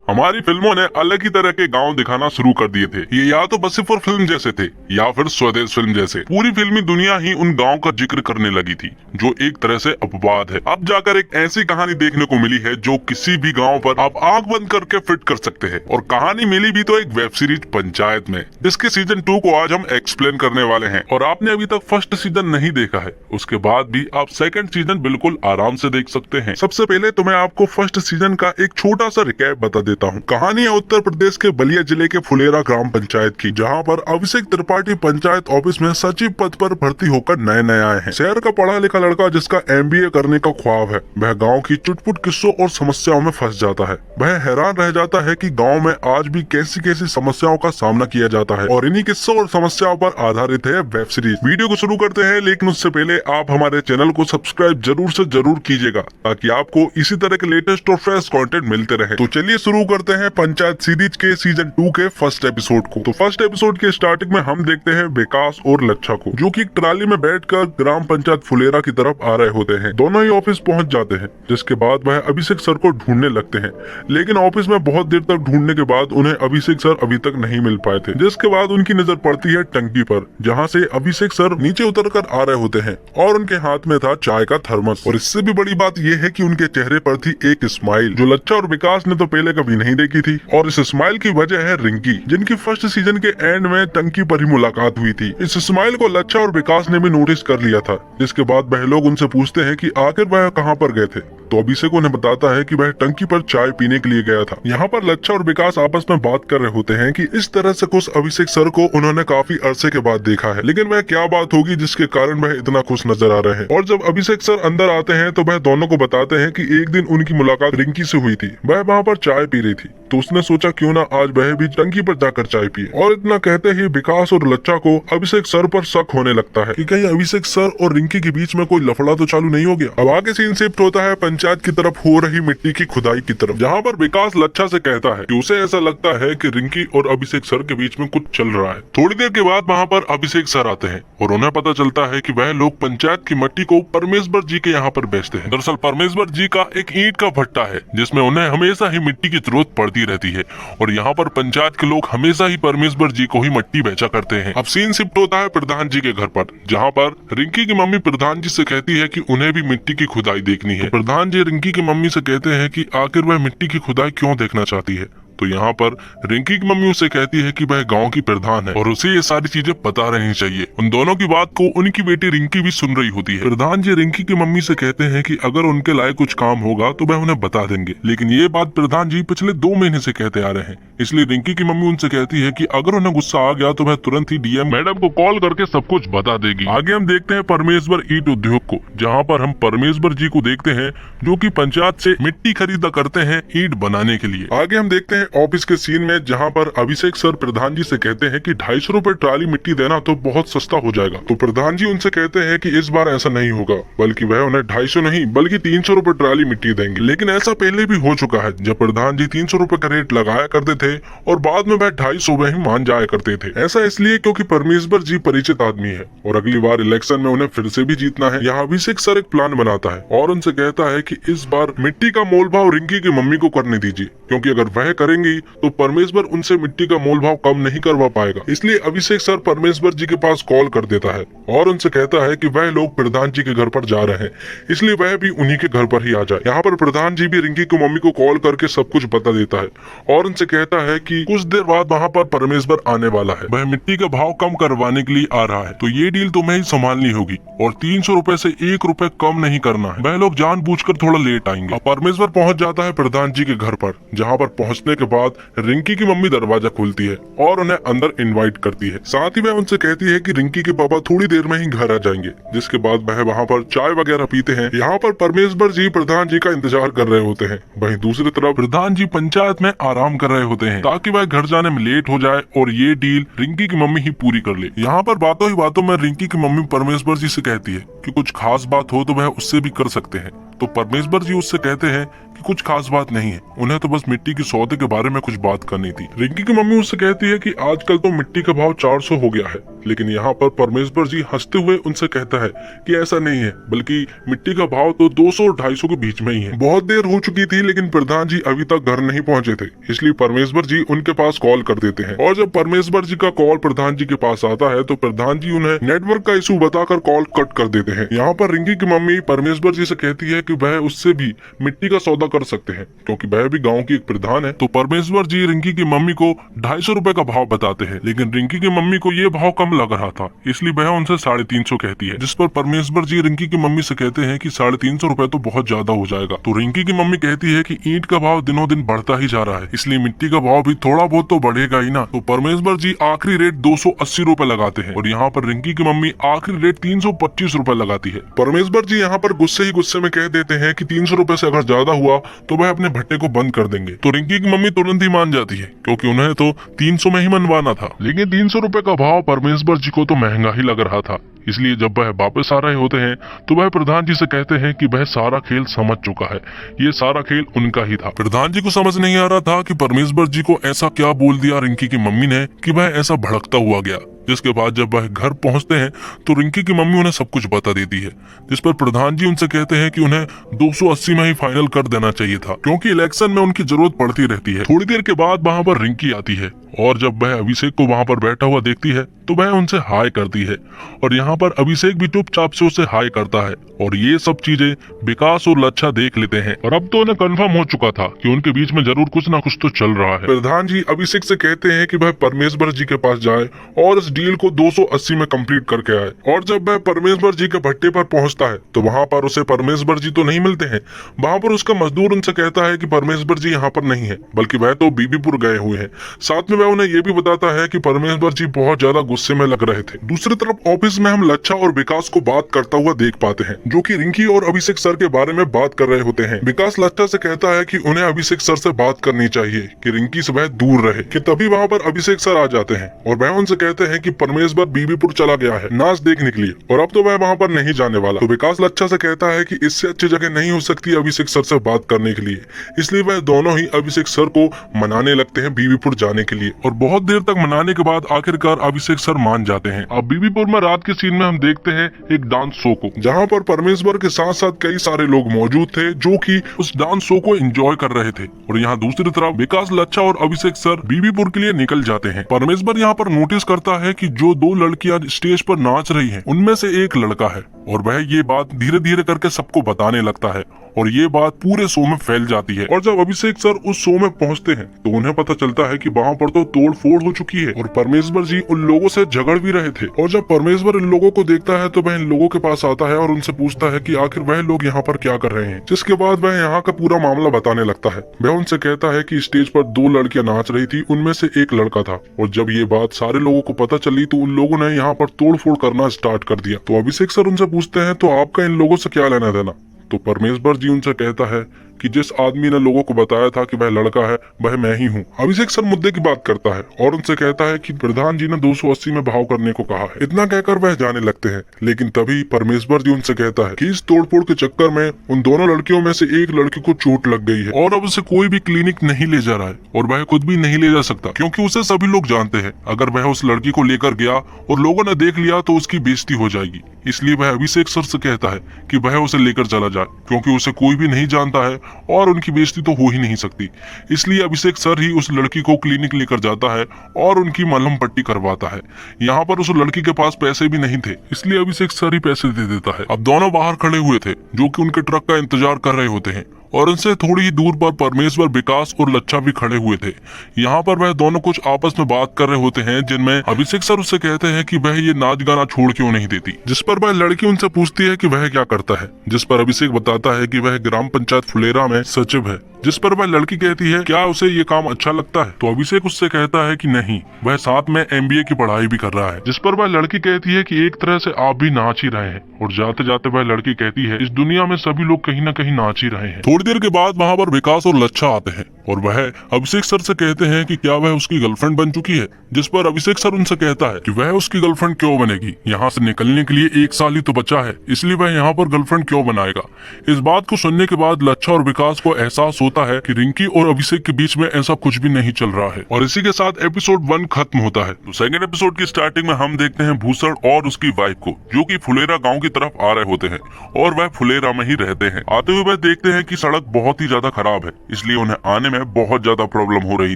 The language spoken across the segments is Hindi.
हमारी फिल्मों ने अलग ही तरह के गांव दिखाना शुरू कर दिए थे। ये या तो बसीपुर फिल्म जैसे थे या फिर स्वदेश फिल्म जैसे। पूरी फिल्मी दुनिया ही उन गांव का जिक्र करने लगी थी, जो एक तरह से अपवाद है। अब जाकर एक ऐसी कहानी देखने को मिली है जो किसी भी गांव पर आप आंख बंद करके फिट कर सकते हैं। और कहानी मिली भी तो एक वेब सीरीज पंचायत में, जिसके सीजन 2 को आज हम एक्सप्लेन करने वाले हैं। और आपने अभी तक फर्स्ट सीजन नहीं देखा है, उसके बाद भी आप सेकंड सीजन बिल्कुल आराम से देख सकते हैं। सबसे पहले तो मैं आपको फर्स्ट सीजन का एक छोटा सा रिकैप बता देता हूँ। कहानी है उत्तर प्रदेश के बलिया जिले के फुलेरा ग्राम पंचायत की, जहाँ पर अभिषेक त्रिपाठी पंचायत ऑफिस में सचिव पद पर भर्ती होकर नए नए आए हैं। शहर का पढ़ा लिखा लड़का जिसका MBA करने का ख्वाब है, वह गाँव की चुटपुट किस्सों और समस्याओं में फंस जाता है। वह हैरान रह जाता है कि गाँव में आज भी कैसी कैसी समस्याओं का सामना किया जाता है। और इन्हीं किस्सों और समस्याओं पर आधारित है वेब सीरीज। वीडियो को शुरू करते हैं, लेकिन उससे पहले आप हमारे चैनल को सब्सक्राइब जरूर से जरूर कीजिएगा, ताकि आपको इसी तरह के लेटेस्ट और फ्रेश कंटेंट मिलते रहे। तो चलिए शुरू करते हैं पंचायत सीरीज के सीजन 2 के फर्स्ट एपिसोड को। तो फर्स्ट एपिसोड के स्टार्टिंग में हम देखते हैं विकास और लच्छा को, जो कि एक ट्राली में बैठकर ग्राम पंचायत फुलेरा की तरफ आ रहे होते हैं। दोनों ही ऑफिस पहुंच जाते हैं, जिसके बाद वह अभिषेक सर को ढूंढने लगते हैं। लेकिन ऑफिस में बहुत देर तक ढूंढने के बाद उन्हें अभिषेक सर अभी तक नहीं मिल पाए थे। जिसके बाद उनकी नजर पड़ती है टंकी पर, जहाँ से अभिषेक सर नीचे उतर कर आ रहे होते हैं और उनके हाथ में था चाय का थर्मस। और इससे भी बड़ी बात यह है कि उनके चेहरे पर थी एक स्माइल, जो लच्छा और विकास ने तो पहले कभी नहीं देखी थी। और इस स्माइल की वजह है रिंकी, जिनकी फर्स्ट सीजन के एंड में टंकी पर ही मुलाकात हुई थी। इस स्माइल को लच्छा और विकास ने भी नोटिस कर लिया था। जिसके बाद वह लोग उनसे पूछते हैं कि आखिर वह कहाँ पर गए थे, तो अभिषेक उन्हें बताता है कि वह टंकी पर चाय पीने के लिए गया था। यहाँ पर लच्छा और विकास आपस में बात कर रहे होते हैं कि इस तरह से खुश अभिषेक सर को उन्होंने काफी अरसे के बाद देखा है, लेकिन वह क्या बात होगी जिसके कारण वह इतना खुश नजर आ रहे हैं। और जब अभिषेक सर अंदर आते हैं तो वह दोनों को बताते हैं कि एक दिन उनकी मुलाकात रिंकी से हुई थी। वह वहाँ पर चाय पी रही थी, तो उसने सोचा क्यों ना आज वह भी टंकी पर जाकर चाय पिए। और इतना कहते ही विकास और लच्छा को अभिषेक सर पर शक होने लगता है कि कहीं अभिषेक सर और रिंकी के बीच में कोई लफड़ा तो चालू नहीं हो गया। अब आगे सीन शिफ्ट होता है पंचायत की तरफ हो रही मिट्टी की खुदाई की तरफ, जहाँ पर विकास लच्छा से कहता है कि उसे ऐसा लगता है कि रिंकी और अभिषेक सर के बीच में कुछ चल रहा है। थोड़ी देर के बाद वहाँ पर अभिषेक सर आते हैं और उन्हें पता चलता है कि वह लोग पंचायत की मिट्टी को परमेश्वर जी के यहाँ पर बेचते हैं। दरअसल परमेश्वर जी का एक ईंट का भट्टा है, जिसमें उन्हें हमेशा ही मिट्टी की जरूरत पड़ती रहती है। और यहाँ पर पंचायत के लोग हमेशा ही परमेश्वर जी को ही मिट्टी बेचा करते हैं। अब सीन शिफ्ट होता है प्रधान जी के घर पर, जहाँ पर रिंकी की मम्मी प्रधान जी से कहती है कि उन्हें भी मिट्टी की खुदाई देखनी है। प्रधान जी रिंकी की मम्मी से कहते हैं कि आखिर वह मिट्टी की खुदाई क्यों देखना चाहती है। तो यहाँ पर रिंकी की मम्मी उसे कहती है कि वह गांव की प्रधान है और उसे ये सारी चीजें पता रहनी चाहिए। उन दोनों की बात को उनकी बेटी रिंकी भी सुन रही होती है। प्रधान जी रिंकी की मम्मी से कहते हैं कि अगर उनके लायक कुछ काम होगा तो वह उन्हें बता देंगे, लेकिन ये बात प्रधान जी पिछले 2 महीने से कहते आ रहे हैं। इसलिए रिंकी की मम्मी उनसे कहती है कि अगर उन्हें गुस्सा आ गया तो वह तुरंत ही DM मैडम को कॉल करके सब कुछ बता देगी। आगे हम देखते हैं परमेश्वर ईंट उद्योग को, जहाँ पर हम परमेश्वर जी को देखते हैं, जो की पंचायत से मिट्टी खरीदा करते हैं ईंट बनाने के लिए। आगे हम देखते हैं ऑफिस के सीन में, जहाँ पर अभिषेक सर प्रधान जी से कहते हैं कि 250 रुपए ट्राली मिट्टी देना तो बहुत सस्ता हो जाएगा। तो प्रधान जी उनसे कहते हैं कि इस बार ऐसा नहीं होगा, बल्कि वह उन्हें 250 नहीं बल्कि 300 रुपए ट्राली मिट्टी देंगे। लेकिन ऐसा पहले भी हो चुका है, जब प्रधान जी 300 रुपए का रेट लगाया करते थे और बाद में वह 250 में ही मान जाया करते थे। ऐसा इसलिए क्योंकि परमेश्वर जी परिचित आदमी है और अगली बार इलेक्शन में उन्हें फिर से भी जीतना है। यहाँ अभिषेक सर एक प्लान बनाता है और उनसे कहता है कि इस बार मिट्टी का मोल भाव रिंकी की मम्मी को करने दीजिए, क्योंकि अगर वह करेंगी तो परमेश्वर उनसे मिट्टी का मोल भाव कम नहीं करवा पाएगा। इसलिए अभिषेक सर परमेश्वर जी के पास कॉल कर देता है और उनसे कहता है कि वह लोग प्रधान जी के घर पर जा रहे हैं, इसलिए वह भी उन्हीं के घर पर ही आ जाए। यहाँ पर प्रधान जी भी रिंकी की मम्मी को कॉल करके सब कुछ बता देता है और उनसे कहता है कि कुछ देर बाद वहाँ पर परमेश्वर आने वाला है, वह मिट्टी का भाव कम करवाने के लिए आ रहा है, तो ये डील तुम्हें ही संभालनी होगी और 300 रुपए से 1 रुपए कम नहीं करना है। वह लोग जानबूझकर थोड़ा लेट आएंगे। परमेश्वर पहुँच जाता है प्रधान जी के घर पर, जहाँ पर पहुँचने के बाद रिंकी की मम्मी दरवाजा खोलती है और उन्हें अंदर इनवाइट करती है। साथ ही वह उनसे कहती है कि रिंकी के पापा थोड़ी देर में ही घर आ जाएंगे, जिसके बाद वह वहाँ पर चाय वगैरह पीते हैं। यहाँ पर परमेश्वर जी प्रधान जी का इंतजार कर रहे होते हैं। वहीं दूसरी तरफ प्रधान जी पंचायत में आराम कर रहे होते हैं, ताकि वह घर जाने में लेट हो जाए और ये डील रिंकी की मम्मी ही पूरी कर ले। यहाँ पर बातों ही बातों में रिंकी की मम्मी परमेश्वर जी से कहती है कि कुछ खास बात हो तो वह उससे भी कर सकते हैं। तो परमेश्वर जी उससे कहते हैं कि कुछ खास बात नहीं है, उन्हें तो बस मिट्टी की सौदे के बारे में कुछ बात करनी थी। रिंकी की मम्मी उससे कहती है कि आजकल तो मिट्टी का भाव 400 हो गया है, लेकिन यहाँ पर परमेश्वर जी हंसते हुए उनसे कहता है कि ऐसा नहीं है, बल्कि मिट्टी का भाव तो 200-250 के बीच में ही है। बहुत देर हो चुकी थी लेकिन प्रधान जी अभी तक घर नहीं पहुंचे थे, इसलिए परमेश्वर जी उनके पास कॉल कर देते हैं। और जब परमेश्वर जी का कॉल प्रधान जी के पास आता है तो प्रधान जी उन्हें नेटवर्क का इशू बताकर कॉल कट कर देते हैं। यहाँ पर रिंकी की मम्मी परमेश्वर जी से कहती है कि वह उससे भी मिट्टी का सौदा कर सकते हैं, क्योंकि वह भी गाँव की एक प्रधान है। तो परमेश्वर जी रिंकी की मम्मी को 250 रुपए का भाव बताते हैं, लेकिन रिंकी की मम्मी को ये भाव कम लग रहा था, इसलिए वह उनसे 350 कहती है। जिस पर परमेश्वर जी रिंकी की मम्मी से कहते हैं कि 350 रुपए तो बहुत ज्यादा हो जाएगा। तो रिंकी की मम्मी कहती है कि ईंट का भाव दिनों दिन बढ़ता ही जा रहा है, इसलिए मिट्टी का भाव भी थोड़ा बहुत तो बढ़ेगा ही ना। तो परमेश्वर जी आखिरी रेट 280 रुपए लगाते हैं और यहाँ पर रिंकी की मम्मी आखिरी रेट 325 रुपए लगाती है। परमेश्वर जी यहाँ पर गुस्से ही गुस्से में कह देते हैं कि 300 रुपए से अगर ज्यादा हुआ तो वह अपने भट्टे को बंद कर देंगे। तो रिंकी की मम्मी तुरंत ही मान जाती है, क्योंकि उन्हें तो 300 में ही मनवाना था। लेकिन 300 रुपए का भाव परमेश्वर जी को तो महंगा ही लग रहा था, इसलिए जब वह वापस आ रहे होते हैं तो वह प्रधान जी से कहते हैं कि वह सारा खेल समझ चुका है, ये सारा खेल उनका ही था। प्रधान जी को समझ नहीं आ रहा था कि परमेश्वर जी को ऐसा क्या बोल दिया रिंकी की मम्मी ने कि वह ऐसा भड़कता हुआ गया। जिसके बाद जब वह घर पहुंचते हैं तो रिंकी की मम्मी उन्हें सब कुछ बता देती है, जिस पर प्रधान जी उनसे कहते हैं कि उन्हें 280 में ही फाइनल कर देना चाहिए था, क्योंकि इलेक्शन में उनकी जरूरत पड़ती रहती है। थोड़ी देर के बाद वहां पर रिंकी आती है और जब वह अभिषेक को वहां पर बैठा हुआ देखती है तो वह उनसे हाय करती है और यहाँ पर अभिषेक भी चुपचाप से उसे हाय करता है। और ये सब चीजें विकास और लच्छा देख लेते हैं और अब तो उन्हें कंफर्म हो चुका था कि उनके बीच में जरूर कुछ ना कुछ तो चल रहा है। प्रधान जी अभिषेक से कहते हैं कि वह परमेश्वर जी के पास जाए और इस डील को 280 में कंप्लीट करके आए। और जब वह परमेश्वर जी के भट्टे पर पहुंचता है तो वहां पर उसे परमेश्वर जी तो नहीं मिलते हैं। वहां पर उसका मजदूर उनसे कहता है कि परमेश्वर जी यहाँ पर नहीं है, बल्कि वह तो बीबीपुर गए हुए हैं। साथ में वह उन्हें ये भी बताता है कि परमेश्वर जी बहुत ज्यादा गुस्से में लग रहे थे। दूसरी तरफ ऑफिस में हम लच्छा और विकास को बात करता हुआ देख पाते हैं, जो कि रिंकी और अभिषेक सर के बारे में बात कर रहे होते हैं। विकास लच्छा से कहता है कि उन्हें अभिषेक सर से बात करनी चाहिए कि रिंकी से वह दूर रहे। कि तभी वहाँ पर अभिषेक सर आ जाते हैं और वह उनसे कहते हैं कि परमेश्वर बीबीपुर चला गया है नाच देखने के लिए और अब तो वह वहाँ पर नहीं जाने वाला। तो विकास लच्छा से कहता है कि इससे अच्छी जगह नहीं हो सकती अभिषेक सर से बात करने के लिए, इसलिए वह दोनों ही अभिषेक सर को मनाने लगते हैं बीबीपुर जाने के लिए। और बहुत देर तक मनाने के बाद आखिरकार अभिषेक सर मान जाते हैं। अब बीबीपुर में रात के सीन में हम देखते हैं एक डांस शो को, जहाँ पर परमेश्वर के साथ साथ कई सारे लोग मौजूद थे जो कि उस डांस शो को एंजॉय कर रहे थे। और यहाँ दूसरी तरफ विकास लच्छा और अभिषेक सर बीबीपुर के लिए निकल जाते हैं। परमेश्वर यहाँ पर नोटिस करता है कि जो दो लड़कियां स्टेज पर नाच रही हैं, उनमें से एक लड़का है और वह ये बात धीरे धीरे करके सबको बताने लगता है और ये बात पूरे शो में फैल जाती है। और जब अभिषेक सर उस शो में पहुंचते हैं तो उन्हें पता चलता है कि वहाँ पर तो तोड़ फोड़ हो चुकी है और परमेश्वर जी उन लोगों से झगड़ भी रहे थे। और जब परमेश्वर इन लोगों को देखता है तो वह इन लोगों के पास आता है और उनसे पूछता है कि आखिर वह लोग यहाँ पर क्या कर रहे हैं, जिसके बाद वह यहाँ का पूरा मामला बताने लगता है। वह उनसे कहता है कि स्टेज पर दो लड़कियां नाच रही थी, उनमें से एक लड़का था और जब ये बात सारे लोगों को पता चली तो उन लोगों ने यहाँ पर तोड़ फोड़ करना स्टार्ट कर दिया। तो अभिषेक सर उनसे पूछते हैं तो आपका इन लोगों से क्या लेना देना। तो परमेश्वर जी उनसे कहता है कि जिस आदमी ने लोगों को बताया था कि वह लड़का है वह मैं ही हूँ। अभिषेक सर मुद्दे की बात करता है और उनसे कहता है कि प्रधान जी ने 280 में भाव करने को कहा है। इतना कहकर वह जाने लगते हैं, लेकिन तभी परमेश्वर जी उनसे कहता है कि इस तोड़फोड़ के चक्कर में उन दोनों लड़कियों में से एक लड़की को चोट लग गई है और अब उसे कोई भी क्लिनिक नहीं ले जा रहा है और वह खुद भी नहीं ले जा सकता, क्योंकि उसे सभी लोग जानते हैं अगर वह उस लड़की को लेकर गया और लोगों ने देख लिया तो उसकी बेइज्जती हो जाएगी। इसलिए वह अभिषेक सर से कहता है कि वह उसे लेकर चला जाए, क्योंकि उसे कोई भी नहीं जानता है और उनकी बेइज्जती तो हो ही नहीं सकती। इसलिए अभिषेक सर ही उस लड़की को क्लिनिक लेकर जाता है और उनकी मलहम पट्टी करवाता है। यहाँ पर उस लड़की के पास पैसे भी नहीं थे, इसलिए अभिषेक सर ही पैसे दे देता है। अब दोनों बाहर खड़े हुए थे जो कि उनके ट्रक का इंतजार कर रहे होते हैं और उनसे थोड़ी ही दूर पर परमेश्वर, विकास और लच्छा भी खड़े हुए थे। यहाँ पर वह दोनों कुछ आपस में बात कर रहे होते हैं, जिनमें अभिषेक सर उससे कहते हैं कि वह ये नाच गाना छोड़ क्यों नहीं देती, जिस पर वह लड़की उनसे पूछती है कि वह क्या करता है, जिस पर अभिषेक बताता है कि वह ग्राम पंचायत फुलेरा में सचिव है। जिस पर वह लड़की कहती है क्या उसे ये काम अच्छा लगता है, तो अभिषेक उससे कहता है कि नहीं, वह साथ में MBA की पढ़ाई भी कर रहा है। जिस पर वह लड़की कहती है कि एक तरह से आप भी नाच ही रहे हैं और जाते जाते वह लड़की कहती है इस दुनिया में सभी लोग कहीं न कहीं नाच ही रहे हैं। थोड़ी देर के बाद वहाँ पर विकास और लच्छा आते हैं और वह अभिषेक सर से कहते हैं कि क्या वह उसकी गर्लफ्रेंड बन चुकी है, जिस पर अभिषेक सर उनसे कहता है कि वह उसकी गर्लफ्रेंड क्यों बनेगी, यहाँ से निकलने के लिए 1 साल ही तो बचा है, इसलिए वह यहाँ पर गर्लफ्रेंड क्यों बनाएगा। इस बात को सुनने के बाद लच्छा और विकास को एहसास होता बताता है कि रिंकी और अभिषेक के बीच में ऐसा कुछ भी नहीं चल रहा है। और इसी के साथ एपिसोड 1 खत्म होता है। तो सेकंड एपिसोड की स्टार्टिंग में हम देखते हैं भूसड़ और उसकी वाइफ को, जो कि फुलेरा गांव की तरफ आ रहे होते हैं और वह फुलेरा में ही रहते हैं। आते हुए वह देखते हैं कि सड़क बहुत ही ज्यादा खराब है, इसलिए उन्हें आने में बहुत ज्यादा प्रॉब्लम हो रही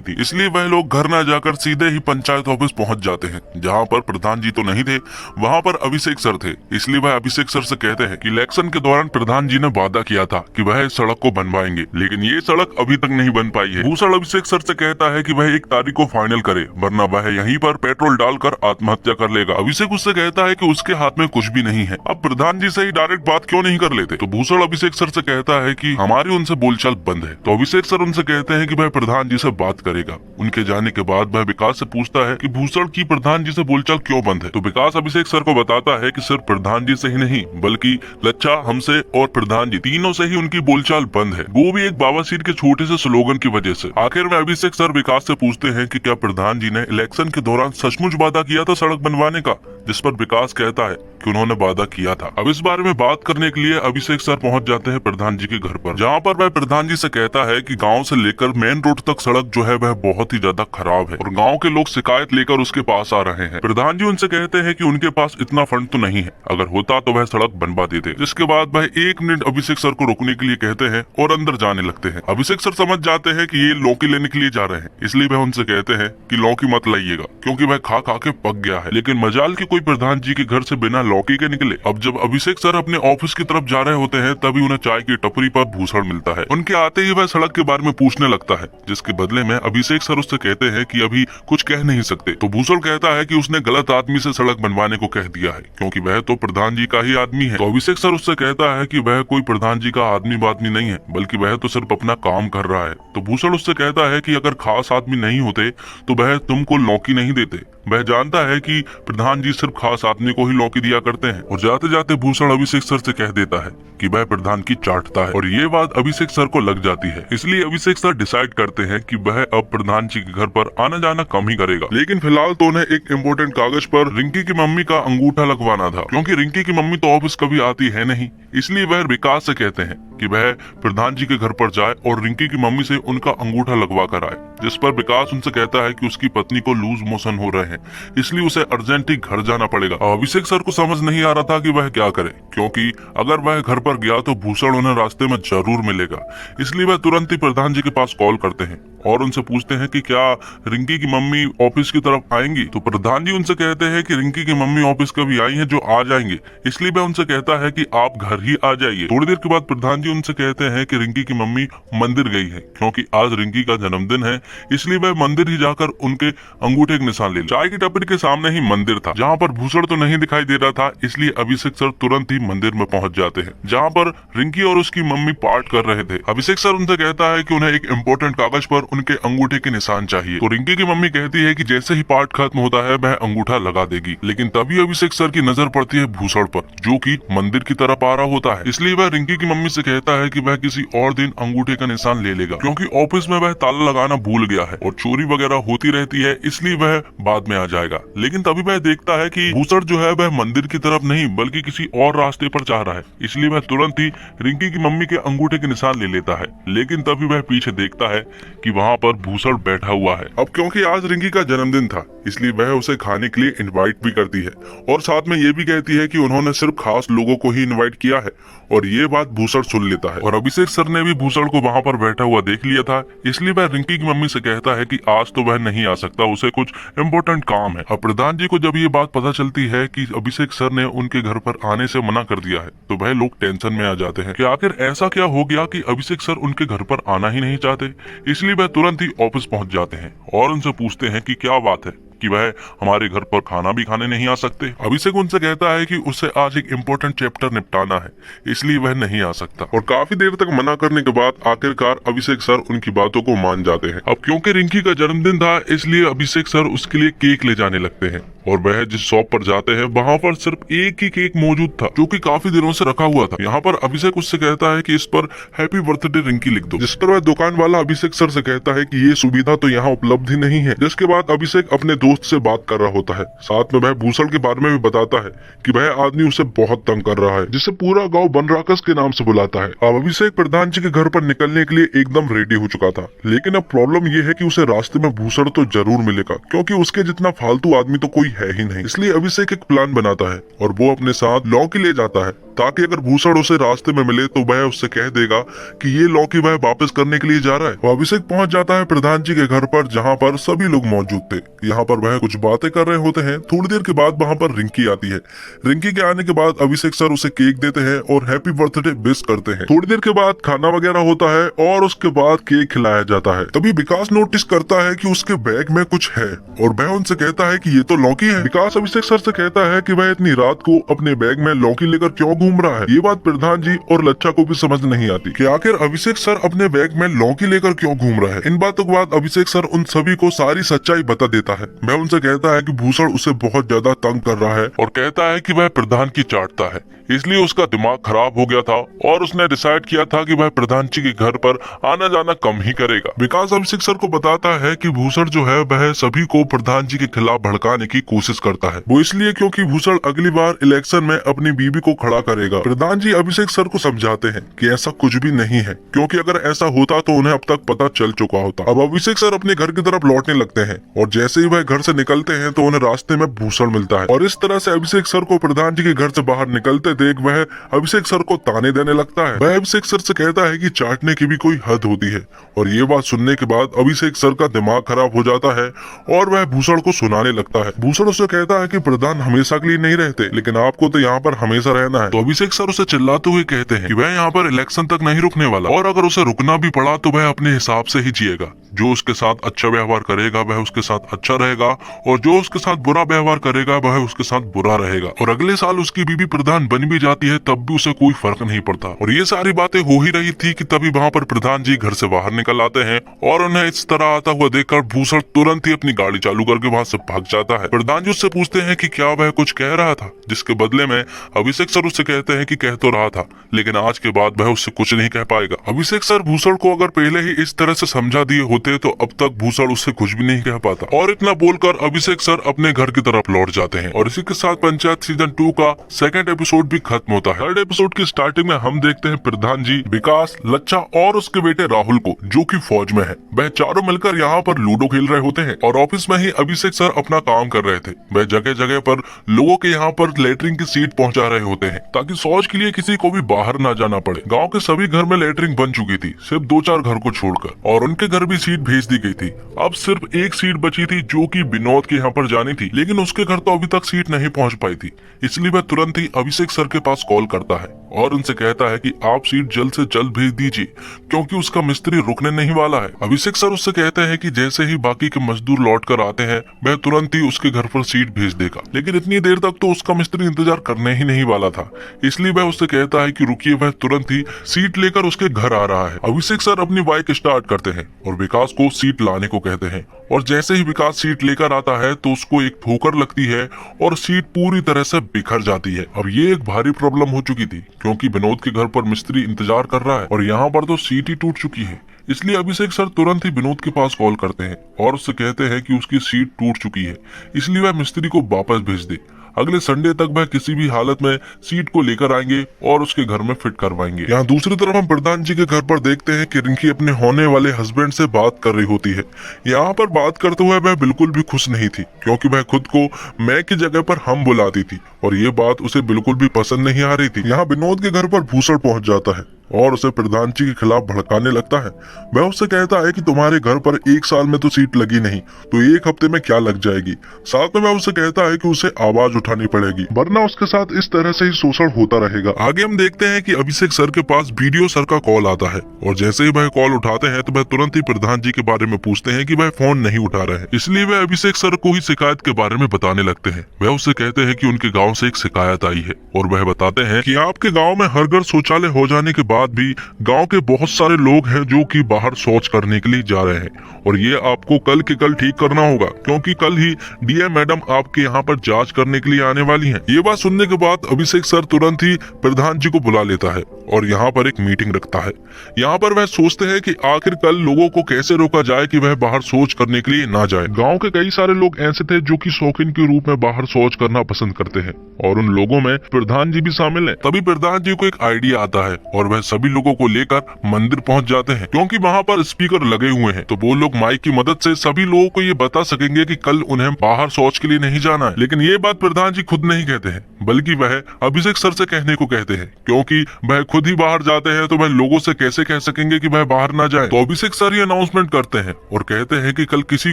थी। इसलिए वह लोग घर न जाकर सीधे ही पंचायत ऑफिस पहुंच जाते हैं, जहां पर प्रधान जी तो नहीं थे, वहां पर अभिषेक सर थे। इसलिए वह अभिषेक सर से कहते हैं कि इलेक्शन के दौरान प्रधान जी ने वादा किया था कि वह इस सड़क को बनवाएंगे, लेकिन ये सड़क अभी तक नहीं बन पाई है। भूसड़ अभिषेक सर से कहता है कि वह 1 तारीख को फाइनल करे, वरना वह यहीं पर पेट्रोल डालकर आत्महत्या कर लेगा। अभिषेक उससे कहता है कि उसके हाथ में कुछ भी नहीं है, अब प्रधान जी से ही डायरेक्ट बात क्यों नहीं कर लेते। तो भूसड़ अभिषेक सर से कहता है कि हमारी उनसे बोलचाल बंद है। तो अभिषेक सर उनसे कहते हैं कि वह प्रधान जी से बात करेगा। उनके जाने के बाद वह विकास से पूछता है कि भूसड़ की प्रधान जी से बोलचाल क्यों बंद है। तो विकास अभिषेक सर को बताता है कि सिर्फ प्रधान जी से ही नहीं, बल्कि लच्छा, हमसे और प्रधान जी तीनों से ही उनकी बोलचाल बंद है, वो भी एक बाबासीर के छोटे से स्लोगन की वजह से। आखिर में अभिषेक सर विकास से पूछते हैं कि क्या प्रधान जी ने इलेक्शन के दौरान सचमुच वादा किया था सड़क बनवाने का, जिस पर विकास कहता है कि उन्होंने वादा किया था। अब इस बारे में बात करने के लिए अभिषेक सर पहुंच जाते हैं प्रधान जी के घर पर, जहां पर वह प्रधान जी से कहता है कि गांव से लेकर मेन रोड तक सड़क जो है वह बहुत ही ज्यादा खराब है और गांव के लोग शिकायत लेकर उसके पास आ रहे हैं। प्रधान जी उनसे कहते हैं कि उनके पास इतना फंड तो नहीं है, अगर होता तो वह सड़क बनवा देते। जिसके बाद वह 1 मिनट अभिषेक सर को रुकने के लिए कहते हैं और अंदर जाने लगते हैं। अभिषेक सर समझ जाते हैं कि ये लौकी लेने के लिए जा रहे हैं, इसलिए वह उनसे कहते हैं कि लौकी मत लाइएगा, क्योंकि वह खा खा के पक गया है। लेकिन मजाल की कोई प्रधान जी के घर से बिना लौकी के निकले। अब जब अभिषेक सर अपने ऑफिस की तरफ जा रहे होते हैं, तभी उन्हें चाय की टपरी पर भूसड़ मिलता है। उनके आते ही वह सड़क के बारे में पूछने लगता है, जिसके बदले में अभिषेक सर उससे कहते हैं कि अभी कुछ कह नहीं सकते। तो भूसड़ कहता है कि उसने गलत आदमी से सड़क बनवाने को कह दिया है, क्योंकि वह तो प्रधान जी का ही आदमी है। तो अभिषेक सर उससे कहता है कि वह कोई प्रधान जी का आदमी नहीं है, बल्कि वह तो सिर्फ अपना काम कर रहा है। तो भूसड़ उससे कहता है कि अगर खास आदमी नहीं होते तो वह तुमको लौकी नहीं देते। वह जानता है कि प्रधान जी सिर्फ खास आदमी को ही लौकी दिया करते हैं। और जाते जाते भूसड़ अभिषेक सर से कह देता है कि वह प्रधान की चाटता है, और ये बात अभिषेक सर को लग जाती है। इसलिए अभिषेक सर डिसाइड करते हैं कि वह अब प्रधान जी के घर पर आना जाना कम ही करेगा। लेकिन फिलहाल तो उन्हें एक इम्पोर्टेंट कागज पर रिंकी की मम्मी का अंगूठा लगवाना था, क्योंकि रिंकी की मम्मी तो ऑफिस कभी आती है नहीं। इसलिए वह विकास से कहते हैं कि वह प्रधान जी के घर पर जाए और रिंकी की मम्मी से उनका अंगूठा लगवा कर आए। जिस पर विकास उनसे कहता है कि उसकी पत्नी को लूज मोशन हो रहे हैं, इसलिए उसे अर्जेंटली घर जाना पड़ेगा। अभिषेक सर को समझ नहीं आ रहा था कि वह क्या करे, क्योंकि अगर वह घर पर गया तो भूसड़ उन्हें रास्ते में जरूर मिलेगा। इसलिए वह तुरंत ही प्रधान जी के पास कॉल करते हैं और उनसे पूछते हैं कि क्या रिंकी की मम्मी ऑफिस की तरफ आएंगी। तो प्रधान जी उनसे कहते हैं कि रिंकी की मम्मी ऑफिस कभी आई हैं जो आ जाएंगे। इसलिए वह उनसे कहता है कि आप घर ही आ जाइए। थोड़ी देर के बाद प्रधान जी उनसे कहते हैं कि रिंकी की मम्मी मंदिर गई है, क्योंकि आज रिंकी का जन्मदिन है, इसलिए वह मंदिर ही जाकर उनके अंगूठे के निशान ले। चाय की टपरी के सामने ही मंदिर था, जहाँ पर भूसड़ तो नहीं दिखाई दे रहा था, इसलिए अभिषेक सर तुरंत ही मंदिर में पहुंच जाते हैं, जहाँ पर रिंकी और उसकी मम्मी पाठ कर रहे थे। अभिषेक सर उनसे कहता है कि उन्हें एक इम्पोर्टेंट कागज पर उनके अंगूठे के निशान चाहिए। तो रिंकी की मम्मी कहती है कि जैसे ही पाठ खत्म होता है वह अंगूठा लगा देगी। लेकिन तभी अभिषेक सर की नजर पड़ती है भूसड़ पर, जो कि मंदिर की तरफ आ रहा होता है। इसलिए वह रिंकी की मम्मी से कहता है कि वह किसी और दिन अंगूठे का निशान ले लेगा, क्योंकि ऑफिस में वह ताला लगाना भूल गया है और चोरी वगैरह होती रहती है, इसलिए वह बाद में आ जाएगा। लेकिन तभी वह देखता है कि भूसड़ जो है वह मंदिर की तरफ नहीं बल्कि किसी और रास्ते पर जा रहा है। इसलिए वह तुरंत ही रिंकी की मम्मी के अंगूठे के निशान ले लेता है। लेकिन तभी वह पीछे देखता है कि वहाँ पर भूसड़ बैठा हुआ है। अब क्योंकि आज रिंकी का जन्मदिन था, इसलिए वह उसे खाने के लिए इनवाइट भी करती है और साथ में ये भी कहती है कि उन्होंने सिर्फ खास लोगों को ही इनवाइट किया है। और ये बात भूसड़ सुन लेता है और अभिषेक सर ने भी भूसड़ को वहाँ पर बैठा हुआ देख लिया था, इसलिए वह रिंकी की मम्मी से कहता है कि आज तो वह नहीं आ सकता, उसे कुछ इम्पोर्टेंट काम है। अब प्रधान जी को जब ये बात पता चलती है कि अभिषेक सर ने उनके घर पर आने से मना कर दिया है, तो वह लोग टेंशन में आ जाते हैं कि आखिर ऐसा क्या हो गया कि अभिषेक सर उनके घर पर आना ही नहीं चाहते। इसलिए वह तुरंत ही ऑफिस पहुंच जाते हैं और उनसे पूछते हैं कि क्या बात है कि वह हमारे घर पर खाना भी खाने नहीं आ सकते। अभिषेक उनसे कहता है कि उसे आज एक इम्पोर्टेंट चैप्टर निपटाना है, इसलिए वह नहीं आ सकता। और काफी देर तक मना करने के बाद आखिरकार अभिषेक सर उनकी बातों को मान जाते हैं। अब क्योंकि रिंकी का जन्मदिन था, इसलिए अभिषेक सर उसके लिए केक ले जाने लगते हैं। और वह जिस शॉप पर जाते हैं वहाँ पर सिर्फ एक ही केक मौजूद था जो कि काफी दिनों से रखा हुआ था। यहाँ पर अभिषेक उससे कहता है कि इस पर हैप्पी बर्थडे रिंकी लिख दो, जिस पर वह दुकान वाला अभिषेक सर से कहता है कि ये सुविधा तो यहाँ उपलब्ध ही नहीं है। जिसके बाद अभिषेक अपने दोस्त से बात कर रहा होता है, साथ में वह भूषण के बारे में भी बताता है कि वह आदमी उसे बहुत तंग कर रहा है, जिसे पूरा गाँव बनराकस के नाम से बुलाता है। अब अभिषेक प्रधान जी के घर पर निकलने के लिए एकदम रेडी हो चुका था, लेकिन अब प्रॉब्लम यह है कि उसे रास्ते में भूषण तो जरूर मिलेगा, क्योंकि उसके जितना फालतू आदमी तो कोई है ही नहीं। इसलिए अभिषेक एक प्लान बनाता है और वो अपने साथ लौकी ले जाता है, ताकि अगर भूषण उसे रास्ते में मिले तो वह उससे कह देगा कि ये लौकी वह वापस करने के लिए जा रहा है। वो अभिषेक पहुंच जाता है प्रधान जी के घर पर, जहां पर सभी लोग मौजूद थे। यहाँ पर वह कुछ बातें कर रहे होते हैं। थोड़ी देर के बाद वहां पर रिंकी आती है। रिंकी के आने के बाद अभिषेक सर उसे केक देते हैं और हैप्पी बर्थडे विश करते हैं। थोड़ी देर के बाद खाना वगैरह होता है और उसके बाद केक खिलाया जाता है। तभी विकास नोटिस करता है कि उसके बैग में कुछ है और वह उनसे कहता है कि ये तो लौकी है। विकास अभिषेक सर से कहता है कि वह इतनी रात को अपने बैग में लौकी लेकर क्यों घूम रहा है। ये बात प्रधान जी और लच्छा को भी समझ नहीं आती कि आखिर अभिषेक सर अपने बैग में लौकी लेकर क्यों घूम रहा है। इन बातों के बाद अभिषेक सर उन सभी को सारी सच्चाई बता देता है। वह उनसे कहता है कि भूषण उसे बहुत ज्यादा तंग कर रहा है और कहता है कि वह प्रधान की चाटता है, इसलिए उसका दिमाग खराब हो गया था और उसने डिसाइड किया था कि वह प्रधान जी के घर पर आना जाना कम ही करेगा। विकास अभिषेक सर को बताता है कि भूषण जो है वह सभी को प्रधान जी के खिलाफ भड़काने की कोशिश करता है। वो इसलिए क्योंकि भूषण अगली बार इलेक्शन में अपनी बीबी को खड़ा करेगा। प्रधान जी अभिषेक सर को समझाते हैं कि ऐसा कुछ भी नहीं है, क्योंकि अगर ऐसा होता तो उन्हें अब तक पता चल चुका होता। अब अभिषेक सर अपने घर की तरफ लौटने लगते हैं और जैसे ही वह घर से निकलते हैं तो उन्हें रास्ते में भूषण मिलता है और इस तरह से अभिषेक सर को प्रधान जी के घर से बाहर निकलते देख वह अभिषेक सर को ताने देने लगता है। वह अभिषेक सर से कहता है कि चाटने की भी कोई हद होती है और ये बात सुनने के बाद अभिषेक सर का दिमाग खराब हो जाता है और वह भूषण को सुनाने लगता है। भूषण उससे कहता है कि प्रधान हमेशा के लिए नहीं रहते, लेकिन आपको तो यहाँ पर हमेशा रहना है। तो अभिषेक सर उसे चिल्लाते हुए कहते हैं कि वह यहाँ पर इलेक्शन तक नहीं रुकने वाला और अगर उसे रुकना भी पड़ा तो वह अपने हिसाब से ही जिएगा। जो उसके साथ अच्छा व्यवहार करेगा वह उसके साथ अच्छा रहेगा और जो उसके साथ बुरा व्यवहार करेगा वह उसके साथ बुरा रहेगा। और अगले साल उसकी बीबी प्रधान बन भी जाती है तब भी उसे कोई फर्क नहीं पड़ता। और ये सारी बातें हो ही रही थी कि तभी वहाँ पर प्रधान जी घर से बाहर निकल आते हैं और उन्हें इस तरह आता हुआ देखकर भूषण तुरंत ही अपनी गाड़ी चालू करके वहाँ से भाग जाता है। प्रधान जी उससे पूछते हैं कि क्या वह कुछ कह रहा था, जिसके बदले में अभिषेक सर उससे कहते हैं कि कह तो रहा था, लेकिन आज के बाद वह उससे कुछ नहीं कह पाएगा। अभिषेक सर भूषण को अगर पहले ही इस तरह से समझा दिए होते तो अब तक भूषण उससे कुछ भी नहीं कह पाता। और इतना बोलकर अभिषेक सर अपने घर की तरफ लौट जाते हैं और इसी के साथ पंचायत सीजन 2 का सेकंड एपिसोड भी खत्म होता है। थर्ड एपिसोड की स्टार्टिंग में हम देखते हैं प्रधान जी, विकास, लच्छा और उसके बेटे राहुल को, जो कि फौज में है। वह चारों मिलकर यहाँ पर लूडो खेल रहे होते हैं और ऑफिस में ही अभिषेक सर अपना काम कर रहे थे। वह जगह जगह पर लोगों के यहाँ पर लेटरिन की सीट पहुँचा रहे होते हैं ताकि शौच के लिए किसी को भी बाहर न जाना पड़े। गाँव के सभी घर में लेटरिन बन चुकी थी, सिर्फ 2-4 घर को छोड़कर, और उनके घर भी सीट भेज दी गई थी। अब सिर्फ एक सीट बची थी जो कि विनोद के यहाँ पर जानी थी, लेकिन उसके घर तो अभी तक सीट नहीं पहुँच पाई थी। इसलिए वह तुरंत ही अभिषेक सर के पास कॉल करता है और उनसे कहता है कि आप सीट जल्द से जल्द भेज दीजिए, क्योंकि उसका मिस्त्री रुकने नहीं वाला है। अभिषेक सर उससे कहते हैं कि जैसे ही बाकी के मजदूर लौट कर आते हैं वह तुरंत ही उसके घर पर सीट भेज देगा, लेकिन इतनी देर तक तो उसका मिस्त्री इंतजार करने ही नहीं वाला था। इसलिए वह उससे कहता है कि रुकिए, वह तुरंत ही सीट लेकर उसके घर आ रहा है। अभिषेक सर अपनी बाइक स्टार्ट करते हैं और विकास को सीट लाने को कहते हैं और जैसे ही विकास सीट लेकर आता है तो उसको एक ठोकर लगती है और सीट पूरी तरह से बिखर जाती है। अब ये एक भारी प्रॉब्लम हो चुकी थी, क्योंकि विनोद के घर पर मिस्त्री इंतजार कर रहा है और यहाँ पर तो सीट ही टूट चुकी है। इसलिए अभिषेक सर तुरंत ही विनोद के पास कॉल करते हैं और उससे कहते हैं कि उसकी सीट टूट चुकी है, इसलिए वह मिस्त्री को वापस भेज दे। अगले संडे तक वह किसी भी हालत में सीट को लेकर आएंगे और उसके घर में फिट करवाएंगे। यहाँ दूसरी तरफ हम प्रधान जी के घर पर देखते हैं कि रिंकी अपने होने वाले हस्बैंड से बात कर रही होती है। यहाँ पर बात करते हुए वह बिल्कुल भी खुश नहीं थी, क्योंकि वह खुद को मैं की जगह पर हम बुलाती थी और ये बात उसे बिल्कुल भी पसंद नहीं आ रही थी। यहाँ विनोद के घर पर भूषण पहुंच जाता है और उसे प्रधान जी के खिलाफ भड़काने लगता है। वह उससे कहता है कि तुम्हारे घर पर 1 साल में तो सीट लगी नहीं, तो 1 हफ्ते में क्या लग जाएगी। साथ में वह उससे कहता है कि उसे आवाज उठानी पड़ेगी, वरना उसके साथ इस तरह से ही शोषण होता रहेगा। आगे हम देखते हैं कि अभिषेक सर के पास बीडीओ सर का कॉल आता है और जैसे ही वह कॉल उठाते हैं तो वह तुरंत ही प्रधान जी के बारे में पूछते हैं कि वह फोन नहीं उठा रहे हैं। इसलिए वह अभिषेक सर को ही शिकायत के बारे में बताने लगते हैं। वह उससे कहते हैं कि उनके गाँव से एक शिकायत आई है और वह बताते हैं कि आपके गाँव में हर घर शौचालय हो जाने के बाद बाद भी गांव के बहुत सारे लोग हैं जो कि बाहर शौच करने के लिए जा रहे हैं और ये आपको कल के कल ठीक करना होगा, क्योंकि कल ही डीएम मैडम आपके यहाँ पर जांच करने के लिए आने वाली हैं। ये बात सुनने के बाद अभिषेक सर तुरंत ही प्रधान जी को बुला लेता है और यहाँ पर एक मीटिंग रखता है। यहाँ पर वह सोचते हैं कि आखिर कल लोगों को कैसे रोका जाए कि वह बाहर शौच करने के लिए ना जाए। गांव के कई सारे लोग ऐसे थे जो कि शौकीन के रूप में बाहर शौच करना पसंद करते हैं और उन लोगों में प्रधान जी भी शामिल हैं। तभी प्रधान जी को एक आइडिया आता है और वह सभी लोगों को लेकर मंदिर पहुंच जाते हैं, क्योंकि वहां पर स्पीकर लगे हुए हैं तो वो लोग माइक की मदद से सभी लोगों को ये बता सकेंगे कि कल उन्हें बाहर शौच के लिए नहीं जाना है। लेकिन ये बात प्रधान जी खुद नहीं कहते हैं, बल्कि वह अभिषेक सर से कहने को कहते हैं, क्योंकि वह खुद ही बाहर जाते हैं तो वह लोगों से कैसे कह सकेंगे कि वह बाहर ना जाए। तो अभिषेक सर ये अनाउंसमेंट करते हैं और कहते हैं कि कल किसी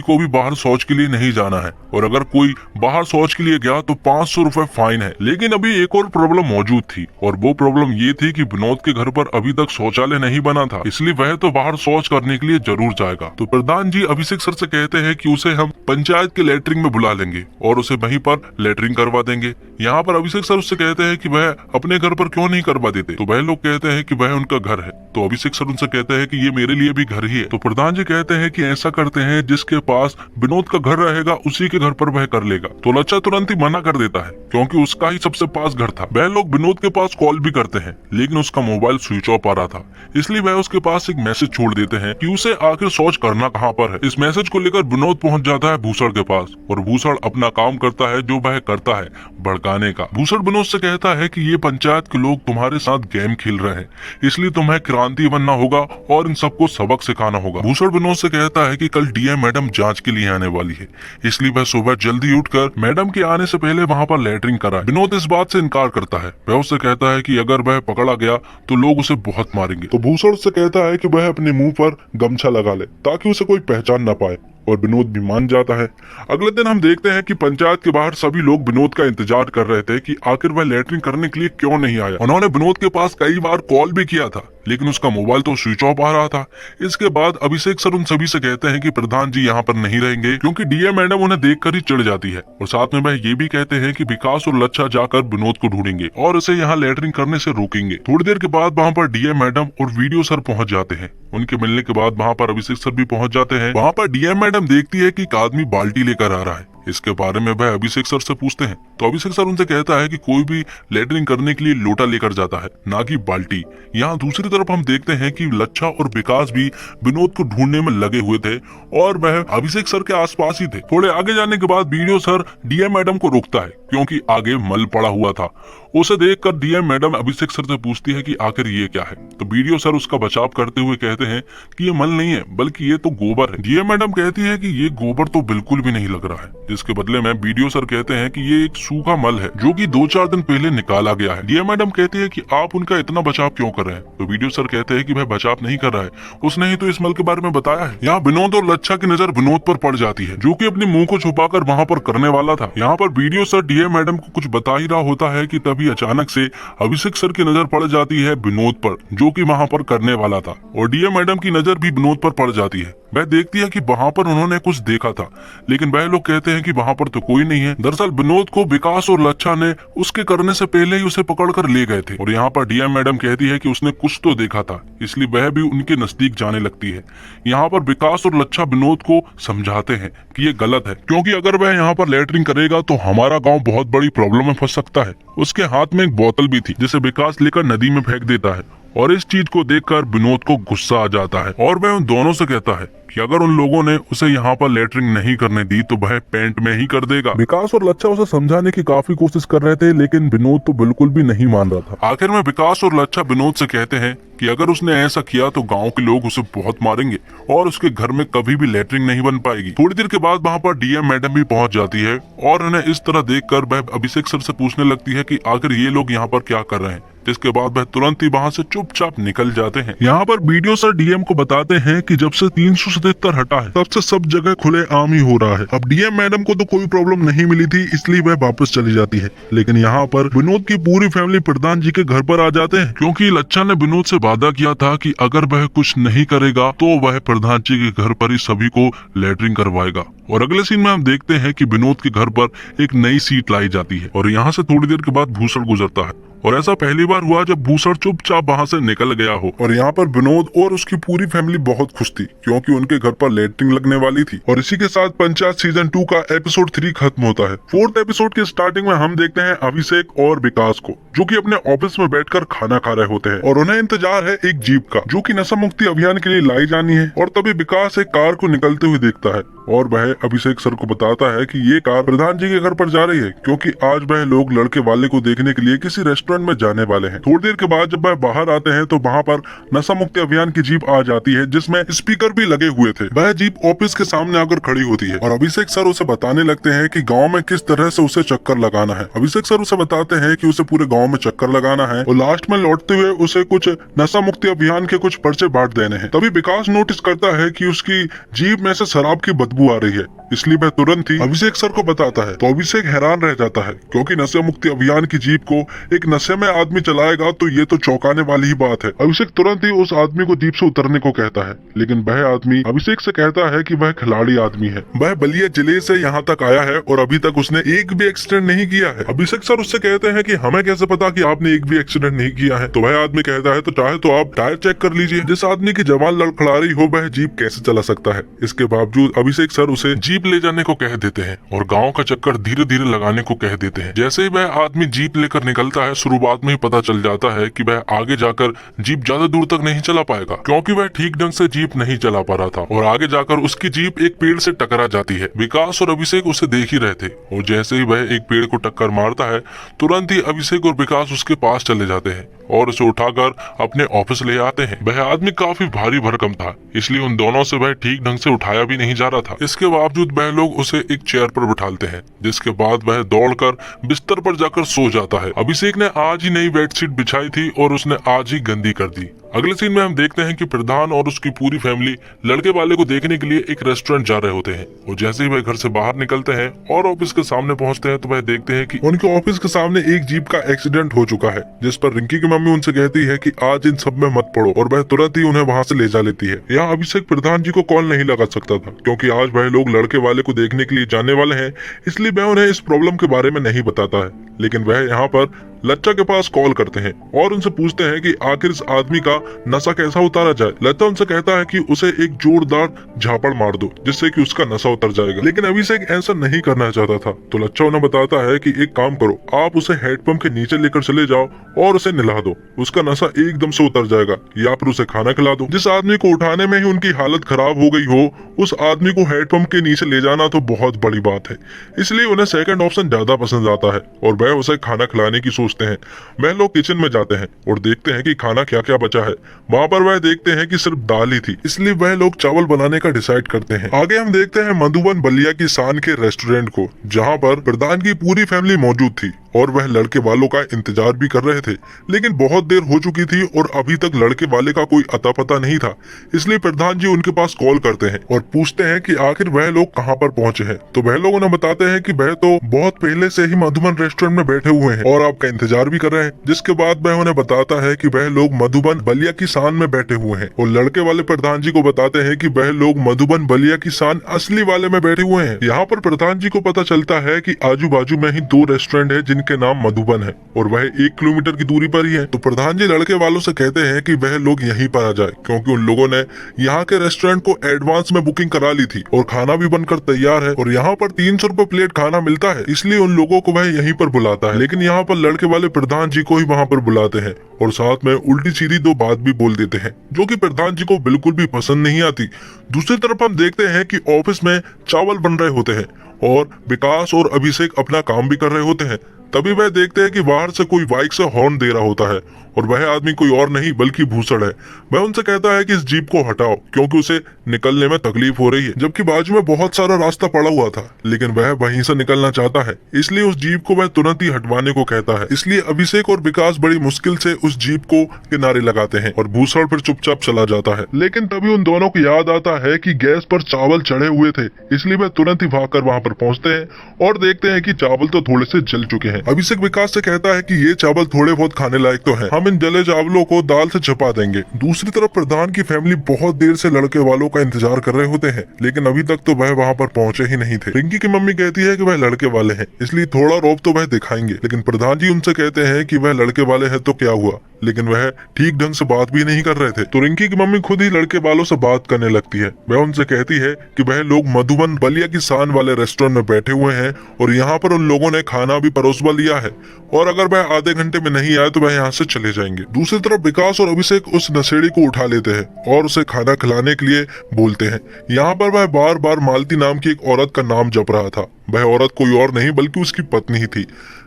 को भी बाहर शौच के लिए नहीं जाना है और अगर कोई बाहर शौच के लिए गया तो 500 रुपए फाइन है। लेकिन अभी एक और प्रॉब्लम मौजूद थी और वो प्रॉब्लम ये थी कि विनोद के घर पर अभी तक शौचालय नहीं बना था, इसलिए वह तो बाहर शौच करने के लिए जरूर जाएगा। तो प्रधान जी अभिषेक सर से कहते हैं कि उसे हम पंचायत के लेटरिंग में बुला लेंगे और उसे वहीं पर लेटरिंग करवा देंगे। यहाँ पर अभिषेक सर उससे कहते हैं कि वह अपने घर पर क्यों नहीं करवा देते, तो वह लोग कहते हैं कि वह उनका घर है। तो अभिषेक सर उनसे कहते हैं कि ये मेरे लिए भी घर ही है। तो प्रधान जी कहते हैं कि ऐसा करते हैं जिसके पास विनोद का घर रहेगा उसी के घर पर वह कर लेगा। तो लच्छा तुरंत ही मना कर देता है, क्योंकि उसका ही सबसे पास घर था। वह लोग विनोद के पास कॉल भी करते हैं लेकिन उसका मोबाइल स्विच ऑफ आ रहा था, इसलिए वह उसके पास एक मैसेज छोड़ देते हैं कि उसे आखिर शौच करना कहाँ पर है। इस मैसेज को लेकर विनोद पहुंच जाता है भूषण के पास और भूषण अपना काम करता है जो वह करता है, भड़काने का। भूषण विनोद से कहता है कि ये पंचायत के लोग तुम्हारे साथ गेम खेल रहे हैं, इसलिए तुम्हें क्रांति बनना होगा और इन सबको सबक सिखाना होगा। भूषण विनोद से कहता है कि कल डीएम मैडम जांच के लिए आने वाली है, इसलिए वह सुबह जल्दी उठकर मैडम के आने से पहले वहां पर लेटरिंग कराए। विनोद इस बात से इनकार करता है। वह उससे कहता है कि अगर वह पकड़ा गया तो लोग उसे बहुत मारेंगे। तो भूषण से कहता है कि वह अपने मुंह पर गमछा लगा ले ताकि उसे कोई पहचान न पाए और विनोद भी मान जाता है। अगले दिन हम देखते हैं कि पंचायत के बाहर सभी लोग विनोद का इंतजार कर रहे थे कि आखिर वह लेटरिंग करने के लिए क्यों नहीं आया। उन्होंने विनोद के पास कई बार कॉल भी किया था लेकिन उसका मोबाइल तो स्विच ऑफ आ रहा था। इसके बाद अभिषेक सर उन सभी से कहते हैं कि प्रधान जी यहाँ पर नहीं रहेंगे, क्योंकि डीएम मैडम उन्हें देखकर ही चिढ़ जाती है और साथ में वह ये भी कहते हैं कि विकास और लच्छा जाकर विनोद को ढूंढेंगे और उसे यहाँ लेटरिंग करने से रोकेंगे। थोड़ी देर के बाद वहाँ पर डीएम मैडम और वीडियो सर पहुंच जाते हैं। उनके मिलने के बाद वहाँ पर अभिषेक सर भी पहुंच जाते हैं। वहाँ पर डीएम मैडम देखती है कि एक आदमी बाल्टी लेकर आ रहा है। इसके बारे में वह अभिषेक सर से पूछते हैं तो अभिषेक सर उनसे कहता है कि कोई भी लेटरिंग करने के लिए लोटा लेकर जाता है, ना कि बाल्टी। यहाँ दूसरी तरफ हम देखते हैं कि लच्छा और विकास भी विनोद को ढूंढने में लगे हुए थे और वह अभिषेक सर के आसपास ही थे। थोड़े आगे जाने के बाद वीडियो सर डीएम मैडम को रोकता है, क्योंकि आगे मल पड़ा हुआ था। उसे देखकर डीएम मैडम अभिषेक सर से पूछती है कि आखिर ये क्या है। तो वीडियो सर उसका बचाव करते हुए कहते हैं कि ये मल नहीं है बल्कि ये तो गोबर है। डीएम मैडम कहती है कि ये गोबर तो बिल्कुल भी नहीं लग रहा है, जिसके बदले में वीडियो सर कहते हैं कि ये एक सूखा मल है जो कि 2-4 दिन पहले निकाला गया है। डीएम मैडम कहती है कि आप उनका इतना बचाव क्यों कर रहे हैं। तो वीडियो सर कहते हैं कि वह बचाव नहीं कर रहा है, उसने ही तो इस मल के बारे में बताया है। यहाँ विनोद और लच्छा की नजर विनोद पर पड़ जाती है, जो कि अपने मुंह को छुपाकर वहाँ पर करने वाला था। यहाँ पर वीडियो सर डीएम मैडम को कुछ बता ही रहा होता है कि तभी अचानक से अभिषेक सर की नजर पड़ जाती है विनोद पर, जो कि वहाँ पर करने वाला था, और डीएम मैडम की नजर भी विनोद पर पड़ जाती है। वह देखती है कि वहाँ पर उन्होंने कुछ देखा था, लेकिन वह लोग कहते हैं कि वहाँ पर तो कोई नहीं है। दरअसल विनोद को विकास और लच्छा ने उसके करने से पहले ही उसे पकड़कर ले गए थे और यहाँ पर डीएम मैडम कहती है कि उसने कुछ तो देखा था, इसलिए वह भी उनके नजदीक जाने लगती है। यहाँ पर विकास और लच्छा विनोद को समझाते हैं कि ये गलत है, क्योंकि अगर वह यहाँ पर लेटरिंग करेगा तो हमारा गाँव बहुत बड़ी प्रॉब्लम में फंस सकता है। उसके हाथ में एक बोतल भी थी जिसे विकास लेकर नदी में फेंक देता है और इस चीज को देखकर विनोद को गुस्सा आ जाता है और वह उन दोनों से कहता है कि अगर उन लोगों ने उसे यहाँ पर लेटरिंग नहीं करने दी तो वह पेंट में ही कर देगा। विकास और लच्छा उसे समझाने की काफी कोशिश कर रहे थे, लेकिन विनोद तो बिल्कुल भी नहीं मान रहा था। आखिर में विकास और लच्छा विनोद से कहते हैं कि अगर उसने ऐसा किया तो गांव के लोग उसे बहुत मारेंगे और उसके घर में कभी भी लेटरिंग नहीं बन पाएगी। थोड़ी देर के बाद वहाँ पर डीएम मैडम भी पहुंच जाती है और उन्हें इस तरह देखकर वह अभिषेक सर से पूछने लगती है कि आखिर ये लोग यहाँ पर क्या कर रहे हैं, जिसके बाद वह तुरंत ही वहाँ से चुपचाप निकल जाते हैं। यहाँ पर वीडियो सर डीएम को बताते हैं कि जब से 377 हटा है तब से सब जगह खुले आम ही हो रहा है। अब डीएम मैडम को तो कोई प्रॉब्लम नहीं मिली थी, इसलिए वह वापस चली जाती है, लेकिन यहाँ पर विनोद की पूरी फैमिली प्रधान जी के घर पर आ जाते हैं, क्योंकि लच्छा ने विनोद से वादा किया था कि अगर वह कुछ नहीं करेगा तो वह प्रधान जी के घर पर ही सभी को लेटरिंग करवाएगा। और अगले सीन में हम देखते हैं कि विनोद के घर पर एक नई सीट लाई जाती है और यहाँ से थोड़ी देर के बाद भूषण गुजरता है और ऐसा पहली बार हुआ जब भूसड़ चुपचाप वहाँ से निकल गया हो। और यहाँ पर विनोद और उसकी पूरी फैमिली बहुत खुश थी क्योंकि उनके घर पर लैट्रिन लगने वाली थी। और इसी के साथ पंचायत सीजन 2 का एपिसोड 3 खत्म होता है। 4th एपिसोड के स्टार्टिंग में हम देखते हैं अभिषेक और विकास को, जो कि अपने ऑफिस में बैठकर खाना खा रहे होते हैं और उन्हें इंतजार है एक जीप का, जो कि नशा मुक्ति अभियान के लिए लाई जानी है। और तभी विकास एक कार को निकलते हुए देखता है और वह अभिषेक सर को बताता है कि ये कार प्रधान जी के घर पर जा रही है क्योंकि आज वह लोग लड़के वाले को देखने के लिए किसी रेस्टोरेंट में जाने वाले हैं। थोड़ी देर के बाद जब वह बाहर आते हैं तो वहाँ पर नशा मुक्ति अभियान की जीप आ जाती है जिसमें स्पीकर भी लगे हुए थे। वह जीप ऑफिस के सामने आकर खड़ी होती है और अभिषेक सर उसे बताने लगते हैं कि गाँव में किस तरह से उसे चक्कर लगाना है। अभिषेक सर उसे बताते हैं कि उसे पूरे गाँव में चक्कर लगाना है और लास्ट में लौटते हुए उसे कुछ नशा मुक्ति अभियान के कुछ पर्चे बांट देने हैं। तभी विकास नोटिस करता है कि उसकी जीप में से शराब की बदबू आ रही है, इसलिए वह तुरंत ही अभिषेक सर को बताता है। तो अभिषेक हैरान रह जाता है क्योंकि नशा मुक्ति अभियान की जीप को एक नशे में आदमी चलाएगा तो ये तो चौंकाने वाली ही बात है। अभिषेक तुरंत ही उस आदमी को जीप से उतरने को कहता है, लेकिन वह आदमी अभिषेक से कहता है कि वह खिलाड़ी आदमी है, वह बलिया जिले से यहाँ तक आया है और अभी तक उसने एक भी एक्सीडेंट नहीं किया है। अभिषेक सर उससे कहते हैं कि हमें कैसे पता कि आपने एक भी एक्सीडेंट नहीं किया है। तो वह आदमी कहता है तो चाहे तो आप टायर चेक कर लीजिए, जिस आदमी की जवान लड़खड़ारी हो वह जीप कैसे चला सकता है। इसके बावजूद अभिषेक सर उसे जीप ले जाने को कह देते हैं और गांव का चक्कर धीरे धीरे लगाने को कह देते हैं। जैसे ही वह आदमी जीप लेकर निकलता है, शुरुआत में ही पता चल जाता है कि वह आगे जाकर जीप ज्यादा दूर तक नहीं चला पाएगा क्योंकि वह ठीक ढंग से जीप नहीं चला पा रहा था और आगे जाकर उसकी जीप एक पेड़ से टकरा जाती है। विकास और अभिषेक उसे देख ही रहे थे और जैसे ही वह एक पेड़ को टक्कर मारता है, तुरंत ही अभिषेक और विकास उसके पास चले जाते हैं और उसे उठाकर अपने ऑफिस ले आते हैं। वह आदमी काफी भारी भरकम था, इसलिए उन दोनों से वह ठीक ढंग से उठाया भी नहीं जा रहा था। इसके बावजूद वह लोग उसे एक चेयर पर बिठाते हैं, जिसके बाद वह दौड़कर बिस्तर पर जाकर सो जाता है। अभिषेक ने आज ही नई बेडशीट बिछाई थी और उसने आज ही गंदी कर दी। अगले सीन में हम देखते हैं कि प्रधान और उसकी पूरी फैमिली लड़के वाले को देखने के लिए एक रेस्टोरेंट जा रहे होते हैं और जैसे ही वह घर से बाहर निकलते हैं और ऑफिस के सामने पहुंचते हैं तो वह देखते हैं कि उनके ऑफिस के सामने एक जीप का एक्सीडेंट हो चुका है, जिस पर रिंकी की मम्मी उनसे कहती है कि आज इन सब में मत पड़ो और वह तुरंत ही उन्हें वहां से ले जा लेती है। यहाँ अभिषेक प्रधान जी को कॉल नहीं लगा सकता था क्योंकि आज वह लोग लड़के वाले को देखने के लिए जाने वाले हैं, इसलिए वह उन्हें इस प्रॉब्लम के बारे में नहीं बताता है। लेकिन वह यहाँ पर लच्चा के पास कॉल करते हैं और उनसे पूछते हैं कि आखिर इस आदमी का नशा कैसा उतारा जाए। लच्चा उनसे कहता है कि उसे एक जोरदार झापड़ मार दो जिससे कि उसका नशा उतर जाएगा, लेकिन अभिषेक ऐसा नहीं करना चाहता था। तो लच्चा उन्हें बताता है कि एक काम करो, आप उसे हैंडपंप के नीचे लेकर चले जाओ और उसे नहला दो, उसका नशा एकदम से उतर जाएगा, या फिर उसे खाना खिला दो। जिस आदमी को उठाने में ही उनकी हालत खराब हो गई हो, उस आदमी को हैंडपंप के नीचे ले जाना तो बहुत बड़ी बात है, इसलिए उन्हें सेकंड ऑप्शन ज्यादा पसंद आता है और वह उसे खाना खिलाने की सोचते हैं। वह लोग किचन में जाते हैं और देखते हैं कि खाना क्या क्या बचा है। वहाँ पर वह देखते हैं कि सिर्फ दाल ही थी, इसलिए वह लोग चावल बनाने का डिसाइड करते हैं। आगे हम देखते हैं मधुबन बलिया की शान के रेस्टोरेंट को, जहाँ पर प्रधान की पूरी फैमिली मौजूद थी और वह लड़के वालों का इंतजार भी कर रहे थे, लेकिन बहुत देर हो चुकी थी और अभी तक लड़के वाले का कोई अता पता नहीं था। इसलिए प्रधान जी उनके पास कॉल करते हैं और पूछते हैं कि आखिर वह लोग कहां पर पहुंचे हैं। तो वह लोग उन्हें बताते हैं कि वह तो बहुत पहले से ही मधुबन रेस्टोरेंट में बैठे हुए हैं और आपका इंतजार भी कर रहे हैं। जिसके बाद वह उन्हें बताता है कि वह लोग मधुबन बलिया की शान में बैठे हुए हैं और लड़के वाले प्रधान जी को बताते हैं कि वह लोग मधुबन बलिया की शान असली वाले में बैठे हुए हैं। यहाँ पर प्रधान जी को पता चलता है कि आजू बाजू में ही 2 रेस्टोरेंट है जिनके नाम मधुबन है और वह 1 किलोमीटर की दूरी पर ही है। तो प्रधान जी लड़के वालों से कहते हैं कि वह लोग यहीं पर आ जाए, क्योंकि उन लोगों ने यहाँ के रेस्टोरेंट को एडवांस में बुकिंग करा ली थी और खाना भी बनकर तैयार है और यहाँ पर 300 रुपए प्लेट खाना मिलता है, इसलिए उन लोगों को वह यहीं पर बुलाता है। लेकिन यहाँ पर लड़के वाले प्रधान जी को ही वहाँ पर बुलाते हैं और साथ में उल्टी सीधी 2 बात भी बोल देते हैं, जो कि प्रधान जी को बिल्कुल भी पसंद नहीं आती। दूसरी तरफ हम देखते हैं कि ऑफिस में चावल बन रहे होते हैं और विकास और अभिषेक अपना काम भी कर रहे होते हैं। तभी वह देखते हैं कि बाहर से कोई बाइक से हॉर्न दे रहा होता है और वह आदमी कोई और नहीं बल्कि भूसड़ है। वह उनसे कहता है कि इस जीप को हटाओ क्योंकि उसे निकलने में तकलीफ हो रही है, जबकि बाजू में बहुत सारा रास्ता पड़ा हुआ था, लेकिन वह वहीं से निकलना चाहता है, इसलिए उस जीप को वह तुरंत ही हटवाने को कहता है। इसलिए अभिषेक और विकास बड़ी मुश्किल से उस जीप को किनारे लगाते हैं और भूसड़ फिर चुपचाप चला जाता है। लेकिन तभी उन दोनों को याद आता है कि गैस पर चावल चढ़े हुए थे, इसलिए वह तुरंत ही भागकर वहां पर पहुंचते हैं और देखते हैं कि चावल तो थोड़े से जल चुके हैं। अभिषेक विकास से कहता है कि ये चावल थोड़े बहुत खाने लायक तो है, हम हम इन जले चावलों को दाल से छपा देंगे। दूसरी तरफ प्रधान की फैमिली बहुत देर से लड़के वालों का इंतजार कर रहे होते हैं, लेकिन अभी तक तो वह वहाँ पर पहुँचे ही नहीं थे। रिंकी की मम्मी कहती है कि वह लड़के वाले हैं, इसलिए थोड़ा रौब तो वह दिखाएंगे, लेकिन प्रधान जी उनसे कहते हैं कि वह लड़के वाले हैं तो क्या हुआ, लेकिन वह ठीक ढंग से बात भी नहीं कर रहे थे। तो रिंकी की मम्मी खुद ही लड़के वालों से बात करने लगती है। वह उनसे कहती है कि वह लोग मधुबन बलिया की शान वाले रेस्टोरेंट में बैठे हुए हैं और यहाँ पर उन लोगों ने खाना भी परोसवा लिया है और अगर वह आधे घंटे में नहीं आए तो वह यहाँ से चले जाएंगे। दूसरी तरफ विकास और अभिषेक उस नशेड़ी को उठा लेते हैं और उसे खाना खिलाने के लिए बोलते हैं। यहाँ पर वह बार बार मालती नाम की एक औरत का नाम जप रहा था। वह औरत कोई और नहीं बल्कि उसकी पत्नी ही थी।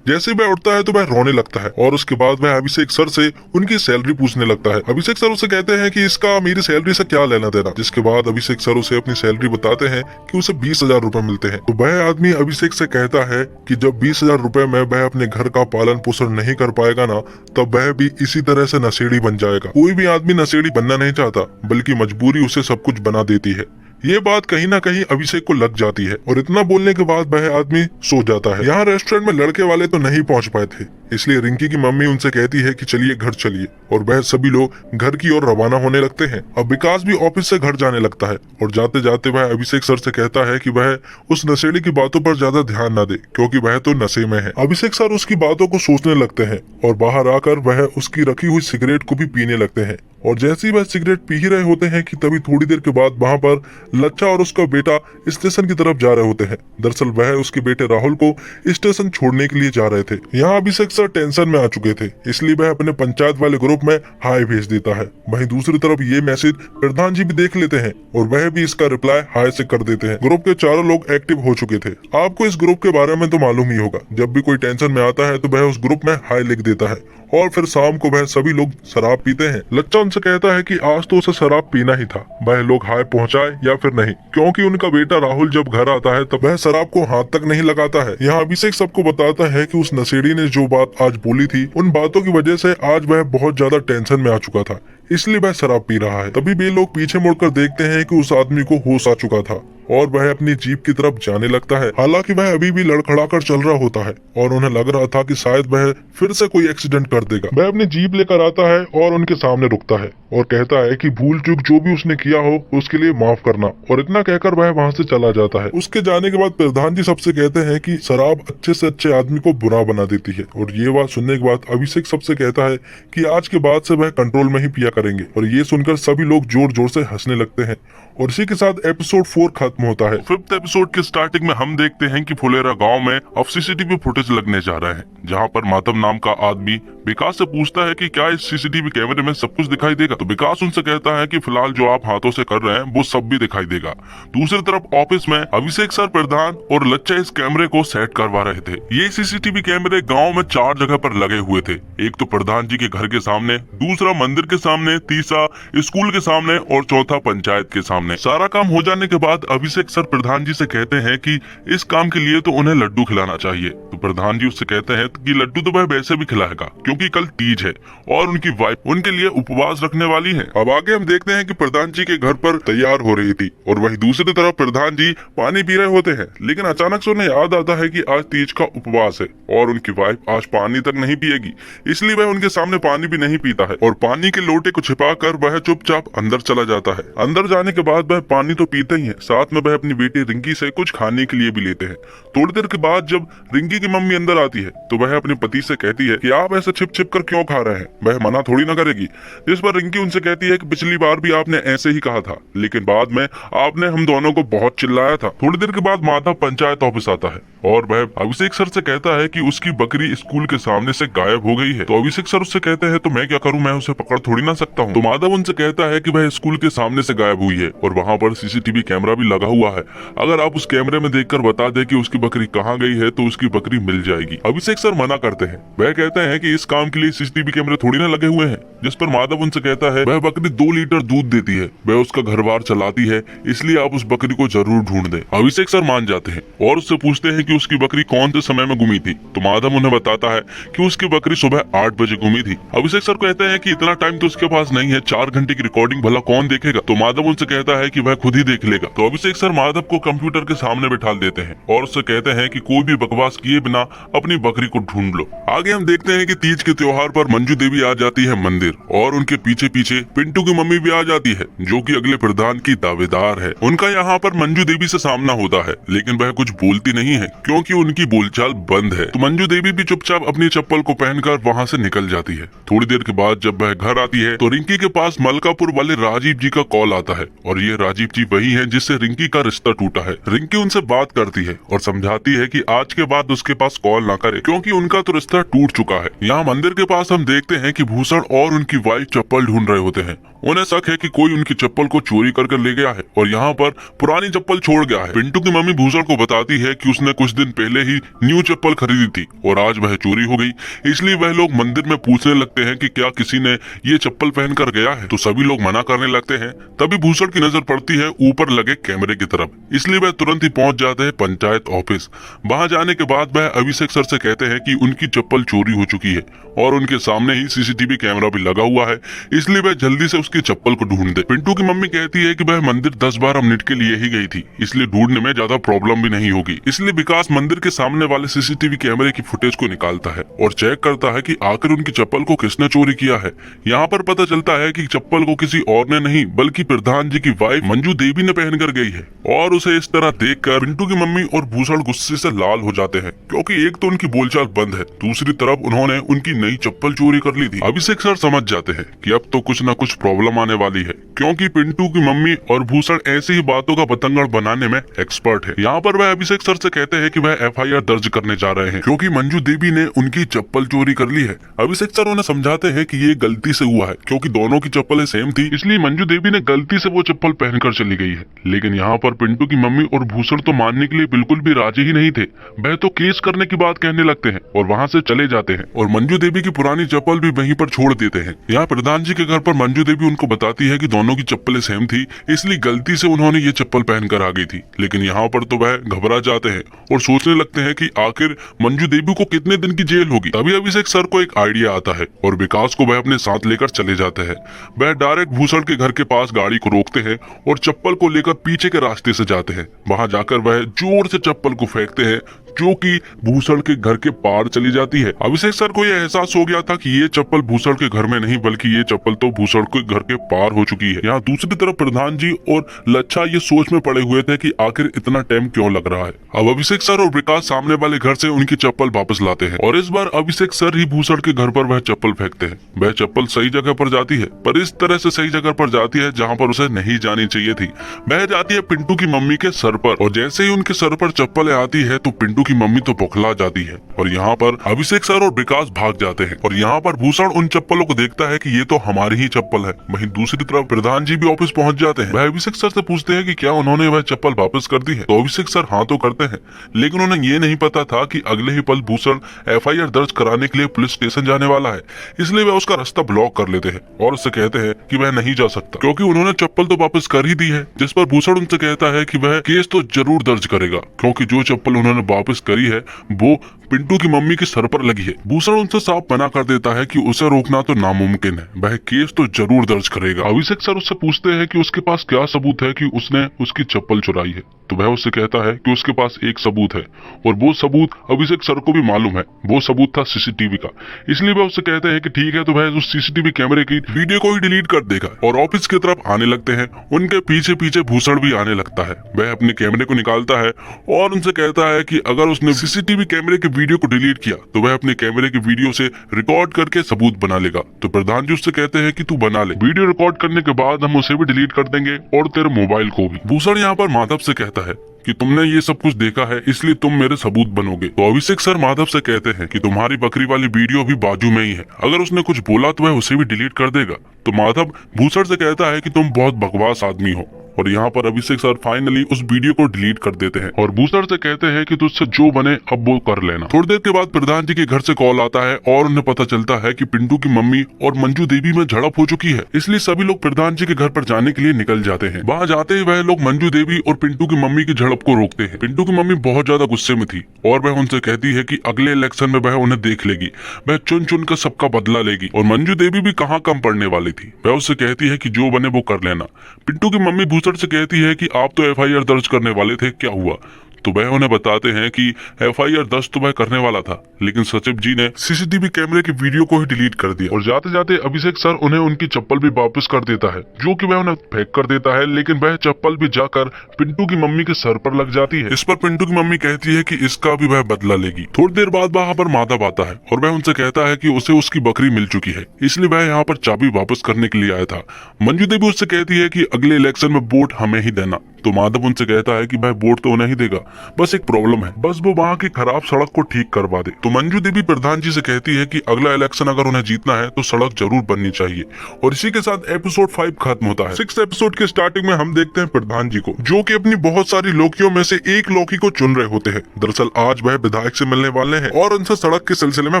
जैसे वह उठता है तो वह रोने लगता है और उसके बाद वह अभिषेक सर से उनकी सैलरी पूछने लगता है। अभिषेक सर उसे कहते हैं कि इसका मेरी सैलरी से क्या लेना देना, जिसके बाद अभिषेक सर उसे अपनी सैलरी बताते हैं कि उसे 20,000 रुपए मिलते हैं। तो वह आदमी अभिषेक से कहता है कि जब 20,000 रुपए में वह अपने घर का पालन पोषण नहीं कर पाएगा ना, तब वह भी इसी तरह से नशेड़ी बन जाएगा। कोई भी आदमी नशेड़ी बनना नहीं चाहता, बल्कि मजबूरी उसे सब कुछ बना देती है। ये बात कहीं ना कहीं अभिषेक को लग जाती है और इतना बोलने के बाद वह आदमी सो जाता है। यहाँ रेस्टोरेंट में लड़के वाले तो नहीं पहुंच पाए थे, इसलिए रिंकी की मम्मी उनसे कहती है कि चलिए घर चलिए और वह सभी लोग घर की ओर रवाना होने लगते हैं। अब विकास भी ऑफिस से घर जाने लगता है और जाते जाते वह अभिषेक सर से कहता है कि वह उस नशेड़ी की बातों पर ज्यादा ध्यान न दे, क्योंकि वह तो नशे में है। अभिषेक सर उसकी बातों को सोचने लगते हैं और बाहर आकर वह उसकी रखी हुई सिगरेट को भी पीने लगते हैं। और जैसे ही वह सिगरेट पी ही रहे होते हैं कि तभी थोड़ी देर के बाद वहाँ पर लच्छा और उसका बेटा स्टेशन की तरफ जा रहे होते हैं। दरअसल वह उसके बेटे राहुल को स्टेशन छोड़ने के लिए जा रहे थे। यहाँ अभिषेक सर टेंशन में आ चुके थे, इसलिए वह अपने पंचायत वाले ग्रुप में हाय भेज देता है। वहीं दूसरी तरफ ये मैसेज प्रधान जी भी देख लेते हैं और वह भी इसका रिप्लाई हाय से कर देते हैं। ग्रुप के चारों लोग एक्टिव हो चुके थे। आपको इस ग्रुप के बारे में तो मालूम ही होगा, जब भी कोई टेंशन में आता है तो वह उस ग्रुप में हाय लिख देता है और फिर शाम को वह सभी लोग शराब पीते हैं। लच्छा उनसे कहता है कि आज तो उसे शराब पीना ही था, वह लोग हाय पहुंचाए या फिर नहीं, क्योंकि उनका बेटा राहुल जब घर आता है तब वह शराब को हाथ तक नहीं लगाता है। यहाँ अभिषेक सबको बताता है कि उस नशेड़ी ने जो बात आज बोली थी, उन बातों की वजह से आज वह बहुत ज्यादा टेंशन में आ चुका था, इसलिए वह शराब पी रहा है। तभी वे लोग पीछे मुड़कर देखते हैं कि उस आदमी को होश आ चुका था और वह अपनी जीप की तरफ जाने लगता है। हालांकि वह अभी भी लड़खड़ाकर चल रहा होता है और उन्हें लग रहा था कि शायद वह फिर से कोई एक्सीडेंट कर देगा। वह अपनी जीप लेकर आता है और उनके सामने रुकता है और कहता है कि भूल चूक जो भी उसने किया हो उसके लिए माफ करना, और इतना कहकर वह वहाँ से चला जाता है। उसके जाने के बाद प्रधान जी सबसे कहते हैं कि शराब अच्छे से अच्छे आदमी को बुरा बना देती है, और ये बात सुनने के बाद अभिषेक सबसे कहता है कि आज के बाद से वह कंट्रोल में ही पिया करेंगे। और ये सुनकर सभी लोग जोर जोर से हंसने लगते हैं और इसी के साथ एपिसोड 4 खत्म होता है। 5th एपिसोड के स्टार्टिंग में हम देखते हैं कि फुलेरा गांव में अब सीसीटीवी फुटेज लगने जा रहा है, जहां पर मातम नाम का आदमी विकास से पूछता है कि क्या इस सीसीटीवी कैमरे में सब कुछ दिखाई देगा। तो विकास उनसे कहता है कि फिलहाल जो आप हाथों से कर रहे हैं वो सब भी दिखाई देगा। दूसरी तरफ ऑफिस में अभिषेक सर, प्रधान और लच्छा इस कैमरे को सेट करवा रहे थे। ये सीसीटीवी कैमरे गाँव में 4 जगह पर लगे हुए थे। एक तो प्रधान जी के घर के सामने, दूसरा मंदिर के सामने, तीसरा स्कूल के सामने और चौथा पंचायत के सामने। सारा काम हो जाने के बाद अभिषेक सर प्रधान जी से कहते हैं कि इस काम के लिए तो उन्हें लड्डू खिलाना चाहिए। तो प्रधान जी उससे कहते हैं कि लड्डू तो वह वैसे भी खिलाएगा क्योंकि कल तीज है और उनकी वाइफ उनके लिए उपवास रखने वाली है। अब आगे हम देखते हैं कि प्रधान जी के घर पर तैयार हो रही थी और वहीं दूसरी तरफ प्रधान जी पानी पी रहे होते हैं, लेकिन अचानक से उन्हें याद आता है कि आज तीज का उपवास है और उनकी वाइफ आज पानी तक नहीं पिएगी, इसलिए वह उनके सामने पानी भी नहीं पीता है और पानी के लोटे को छिपाकर वह चुपचाप अंदर चला जाता है। अंदर जाने के बाद वह पानी तो पीते ही है, साथ में वह अपनी बेटी रिंकी से कुछ खाने के लिए भी लेते हैं। थोड़ी देर के बाद जब रिंकी की मम्मी अंदर आती है तो वह अपने पति से कहती है कि आप ऐसे छिप छिप कर क्यों खा रहे हैं, वह मना थोड़ी ना करेगी। जिस पर रिंकी उनसे कहती है कि पिछली बार भी आपने ऐसे ही कहा था, लेकिन बाद में आपने हम दोनों को बहुत चिल्लाया था। थोड़ी देर के बाद माधव पंचायत ऑफिस आता है और वह अभिषेक सर से कहता है कि उसकी बकरी स्कूल के सामने से गायब हो गई है। तो अभिषेक सर उससे कहते हैं तो मैं क्या करूं, मैं उसे पकड़ थोड़ी ना सकता हूं। तो माधव उनसे कहता है कि वह स्कूल के सामने से गायब हुई है और वहां पर सीसीटीवी कैमरा भी लगा हुआ है, अगर आप उस कैमरे में देखकर बता दे कि उसकी बकरी कहाँ गई है तो उसकी बकरी मिल जाएगी। अभिषेक सर मना करते हैं, वह कहते हैं कि इस काम के लिए सीसीटीवी कैमरे थोड़ी ना लगे हुए हैं। जिस पर माधव उनसे कहता है वह बकरी 2 लीटर दूध देती है, वह उसका घर बार चलाती है, इसलिए आप उस बकरी को जरूर ढूंढ दें। अभिषेक सर मान जाते हैं और उससे पूछते हैं कि उसकी बकरी कौन से समय में घूमी थी। तो माधव उन्हें बताता है कि उसकी बकरी सुबह 8 बजे घूमी थी। अभिषेक सर कहते हैं कि इतना टाइम तो उसके पास नहीं है, 4 घंटे की रिकॉर्डिंग भला कौन देखेगा। तो माधव उनसे कहता कहता है कि वह खुद ही देख लेगा। तो अभिषेक सर माधव को कंप्यूटर के सामने बिठा देते हैं और उससे कहते हैं कि कोई भी बकवास किए बिना अपनी बकरी को ढूंढ लो। आगे हम देखते हैं कि तीज के त्योहार पर मंजू देवी आ जाती है मंदिर और उनके पीछे पीछे पिंटू की मम्मी भी आ जाती है, जो कि अगले प्रधान की दावेदार है। उनका यहाँ पर मंजू देवी से सामना होता है, लेकिन वह कुछ बोलती नहीं है क्योंकि उनकी बोलचाल बंद है। तो मंजू देवी भी चुपचाप अपनी चप्पल को पहनकर वहाँ से निकल जाती है। थोड़ी देर के बाद जब वह घर आती है तो रिंकी के पास मलकापुर वाले राजीव जी का कॉल आता है और ये राजीव जी वही हैं जिससे रिंकी का रिश्ता टूटा है। रिंकी उनसे बात करती है और समझाती है कि आज के बाद उसके पास कॉल ना करे क्योंकि उनका तो रिश्ता टूट चुका है। यहाँ मंदिर के पास हम देखते हैं कि भूषण और उनकी वाइफ चप्पल ढूंढ रहे होते हैं। उन्हें शक है कि कोई उनकी चप्पल को चोरी करके ले गया है और यहाँ पर पुरानी चप्पल छोड़ गया है। पिंटू की मम्मी भूषण को बताती है कि उसने कुछ दिन पहले ही न्यू चप्पल खरीदी थी और आज वह चोरी हो गई, इसलिए वह लोग मंदिर में पूछने लगते हैं कि क्या किसी ने ये चप्पल पहन कर गया है। तो सभी लोग मना करने लगते हैं। तभी भूषण की नजर पड़ती है ऊपर लगे कैमरे की तरफ, इसलिए वह तुरंत ही पहुंच जाते हैं पंचायत ऑफिस। वहां जाने के बाद वह अभिषेक सर से कहते हैं कि उनकी चप्पल चोरी हो चुकी है और उनके सामने ही सीसीटीवी कैमरा भी लगा हुआ है, इसलिए वह जल्दी से उसकी चप्पल को ढूंढ दे। पिंटू की मम्मी कहती है कि वह मंदिर 10-12 मिनट के लिए ही गई थी, इसलिए ढूंढने में ज्यादा प्रॉब्लम भी नहीं होगी। इसलिए विकास मंदिर के सामने वाले सीसीटीवी कैमरे की फुटेज को निकालता है और चेक करता है कि आखिर उनकी चप्पल को किसने चोरी किया है। यहाँ पर पता चलता है कि चप्पल को किसी और ने नहीं बल्कि प्रधान जी की वाइफ मंजू देवी ने पहन कर गई है और उसे इस तरह देखकर पिंटू की मम्मी और भूषण गुस्से से लाल हो जाते हैं क्योंकि एक तो उनकी बोलचाल बंद है, दूसरी तरफ उन्होंने उनकी नई चप्पल चोरी कर ली थी। अभिषेक सर समझ जाते हैं कि अब तो कुछ न कुछ प्रॉब्लम आने वाली है क्योंकि पिंटू की मम्मी और भूषण ऐसी ही बातों का बतंगड़ बनाने में एक्सपर्ट है। यहाँ पर वह अभिषेक सर से कहते हैं कि वह एफआईआर दर्ज करने जा रहे हैं क्योंकि मंजू देवी ने उनकी चप्पल चोरी कर ली है। अभिषेक सर उन्हें समझाते हैं कि ये गलती से हुआ है क्योंकि दोनों की चप्पलें सेम थी, इसलिए मंजू देवी ने गलती से वो चप्पल पहनकर चली गई है। लेकिन यहाँ पर पिंटू की मम्मी और भूषण तो मानने के लिए बिल्कुल भी राजी ही नहीं थे। वह तो केस करने की बात कहने लगते हैं और वहाँ से चले जाते हैं और मंजू देवी की पुरानी चप्पल भी वहीं पर छोड़ देते हैं। यहाँ प्रधान जी के घर पर मंजू देवी उनको बताती है कि दोनों की चप्पलें सेम थी, इसलिए गलती से उन्होंने ये चप्पल पहनकर आ गई थी। लेकिन यहाँ पर तो वह घबरा जाते हैं और सोचने लगते हैं कि आखिर मंजू देवी को कितने दिन की जेल होगी। तभी अभिषेक सर को एक आइडिया आता है और विकास को वह अपने साथ लेकर चले जाते हैं। वह डायरेक्ट भूषण के घर के पास गाड़ी को रोकते हैं और चप्पल को लेकर पीछे के रास्ते से जाते हैं। वहां जाकर वह जोर से चप्पल को फेंकते हैं जो कि भूषण के घर के पार चली जाती है। अभिषेक सर को यह एहसास हो गया था कि ये चप्पल भूषण के घर में नहीं बल्कि ये चप्पल तो भूषण के घर के पार हो चुकी है। यहाँ दूसरी तरफ प्रधान जी और लच्छा ये सोच में पड़े हुए थे कि आखिर इतना टाइम क्यों लग रहा है। अब अभिषेक सर और विकास सामने वाले घर से उनकी चप्पल वापस लाते हैं और इस बार अभिषेक सर ही भूषण के घर पर वह चप्पल फेंकते हैं। वह चप्पल सही जगह पर जाती है, पर इस तरह से सही जगह पर जाती है जहाँ पर उसे नहीं जानी चाहिए थी। वह जाती है पिंटू की मम्मी के सर पर और जैसे ही उनके सर पर चप्पल आती है तो पिंटू की मम्मी तो बौखला जाती है और यहाँ पर अभिषेक सर और विकास भाग जाते हैं और यहाँ पर भूषण उन चप्पलों को देखता है कि ये तो हमारी ही चप्पल है। वहीं दूसरी तरफ प्रधान जी भी ऑफिस पहुंच जाते हैं। वह अभिषेक सर से पूछते हैं कि क्या उन्होंने वह चप्पल वापस कर दी है। तो अभिषेक सर हाँ तो करते हैं, लेकिन उन्हें ये नहीं पता था कि अगले ही पल भूषण एफआईआर दर्ज कराने के लिए पुलिस स्टेशन जाने वाला है, इसलिए वह उसका रास्ता ब्लॉक कर लेते हैं और उससे कहते हैं कि वह नहीं जा सकता क्योंकि उन्होंने चप्पल तो वापस कर ही दी है। जिस पर भूषण उनसे कहता है कि वह केस तो जरूर दर्ज करेगा क्योंकि जो चप्पल उन्होंने वापस करी है वो पिंटू की मम्मी के सर पर लगी है। भूषण उनसे साफ मना कर देता है कि उसे रोकना तो नामुमकिन है, वह केस तो जरूर दर्ज करेगा। अभिषेक सर उससे पूछते हैं कि उसके पास क्या सबूत है कि उसने उसकी चप्पल चुराई है। तो वह उससे कहता है कि उसके पास एक सबूत है और वो सबूत अभिषेक सर को भी मालूम है। वो सबूत था सीसीटीवी का, इसलिए वह उससे कहते हैं कि ठीक है तो वह उस सीसीटीवी कैमरे की वीडियो को ही डिलीट कर देगा और ऑफिस की तरफ आने लगते हैं। उनके पीछे पीछे भूषण भी आने लगता है। वह अपने कैमरे को निकालता है और उनसे कहता है कि अगर उसने सीसीटीवी कैमरे के वीडियो को डिलीट किया तो वह अपने कैमरे की वीडियो से रिकॉर्ड करके सबूत बना लेगा। तो प्रधान जी उससे कहते हैं कि तू बना ले, वीडियो रिकॉर्ड करने के बाद हम उसे भी डिलीट कर देंगे और तेरे मोबाइल को भी। भूषण यहाँ पर माधव से कहता है कि तुमने ये सब कुछ देखा है इसलिए तुम मेरे सबूत बनोगे। तो अभिषेक सर माधव से कहते हैं कि तुम्हारी बकरी वाली वीडियो भी बाजू में ही है, अगर उसने कुछ बोला तो वह उसे भी डिलीट कर देगा। तो माधव भूषण से कहता है कि तुम बहुत बकवास आदमी हो और यहाँ पर अभिषेक सर फाइनली उस वीडियो को डिलीट कर देते हैं और भूषण से कहते हैं कि तुझसे जो बने अब वो कर लेना। थोड़ी देर के बाद प्रधान जी के घर से कॉल आता है और उन्हें पता चलता है कि पिंटू की मम्मी और मंजू देवी में झड़प हो चुकी है, इसलिए सभी लोग प्रधान जी के घर पर जाने के लिए निकल जाते हैं। वहाँ जाते ही वह लोग मंजू देवी और पिंटू की मम्मी की झड़प को रोकते हैं। पिंटू की मम्मी बहुत ज्यादा गुस्से में थी और वह उनसे कहती है कि अगले इलेक्शन में वह उन्हें देख लेगी, वह चुन चुन कर सबका बदला लेगी। और मंजू देवी भी कहाँ कम पड़ने वाली थी, वह उससे कहती है कि जो बने वो कर लेना। पिंटू की मम्मी भूषण अफसर से कहती है कि आप तो FIR दर्ज करने वाले थे, क्या हुआ? तो वह उन्हें बताते हैं कि FIR दर्ज तो वह करने वाला था, लेकिन सचिव जी ने CCTV कैमरे की वीडियो को ही डिलीट कर दिया। और जाते जाते अभिषेक सर उन्हें उनकी चप्पल भी वापस कर देता है, जो कि वह उन्हें फेंक कर देता है, लेकिन वह चप्पल भी जाकर पिंटू की मम्मी के सर पर लग जाती है। इस पर पिंटू की मम्मी कहती है कि इसका भी वह बदला लेगी। थोड़ी देर बाद वहाँ पर माधव आता है और वह उनसे कहता है कि उसे उसकी बकरी मिल चुकी है, इसलिए वह यहाँ पर चाबी वापस करने के लिए आया था। मंजू देवी उससे कहती है कि अगले इलेक्शन में वोट हमें ही देना। तो माधव उनसे कहता है कि भाई वोट तो उन्हें ही देगा, बस एक प्रॉब्लम है, बस वो वहाँ की खराब सड़क को ठीक करवा दे। तो मंजू देवी प्रधान जी से कहती है कि अगला इलेक्शन अगर उन्हें जीतना है तो सड़क जरूर बननी चाहिए। और इसी के साथ एपिसोड 5 खत्म होता है। 6 एपिसोड के स्टार्टिंग में हम देखते हैं प्रधान जी को, जो कि अपनी बहुत सारी लौकियों में से एक लौकी को चुन रहे होते हैं। दरअसल आज वह विधायक से मिलने वाले हैं और उनसे सड़क के सिलसिले में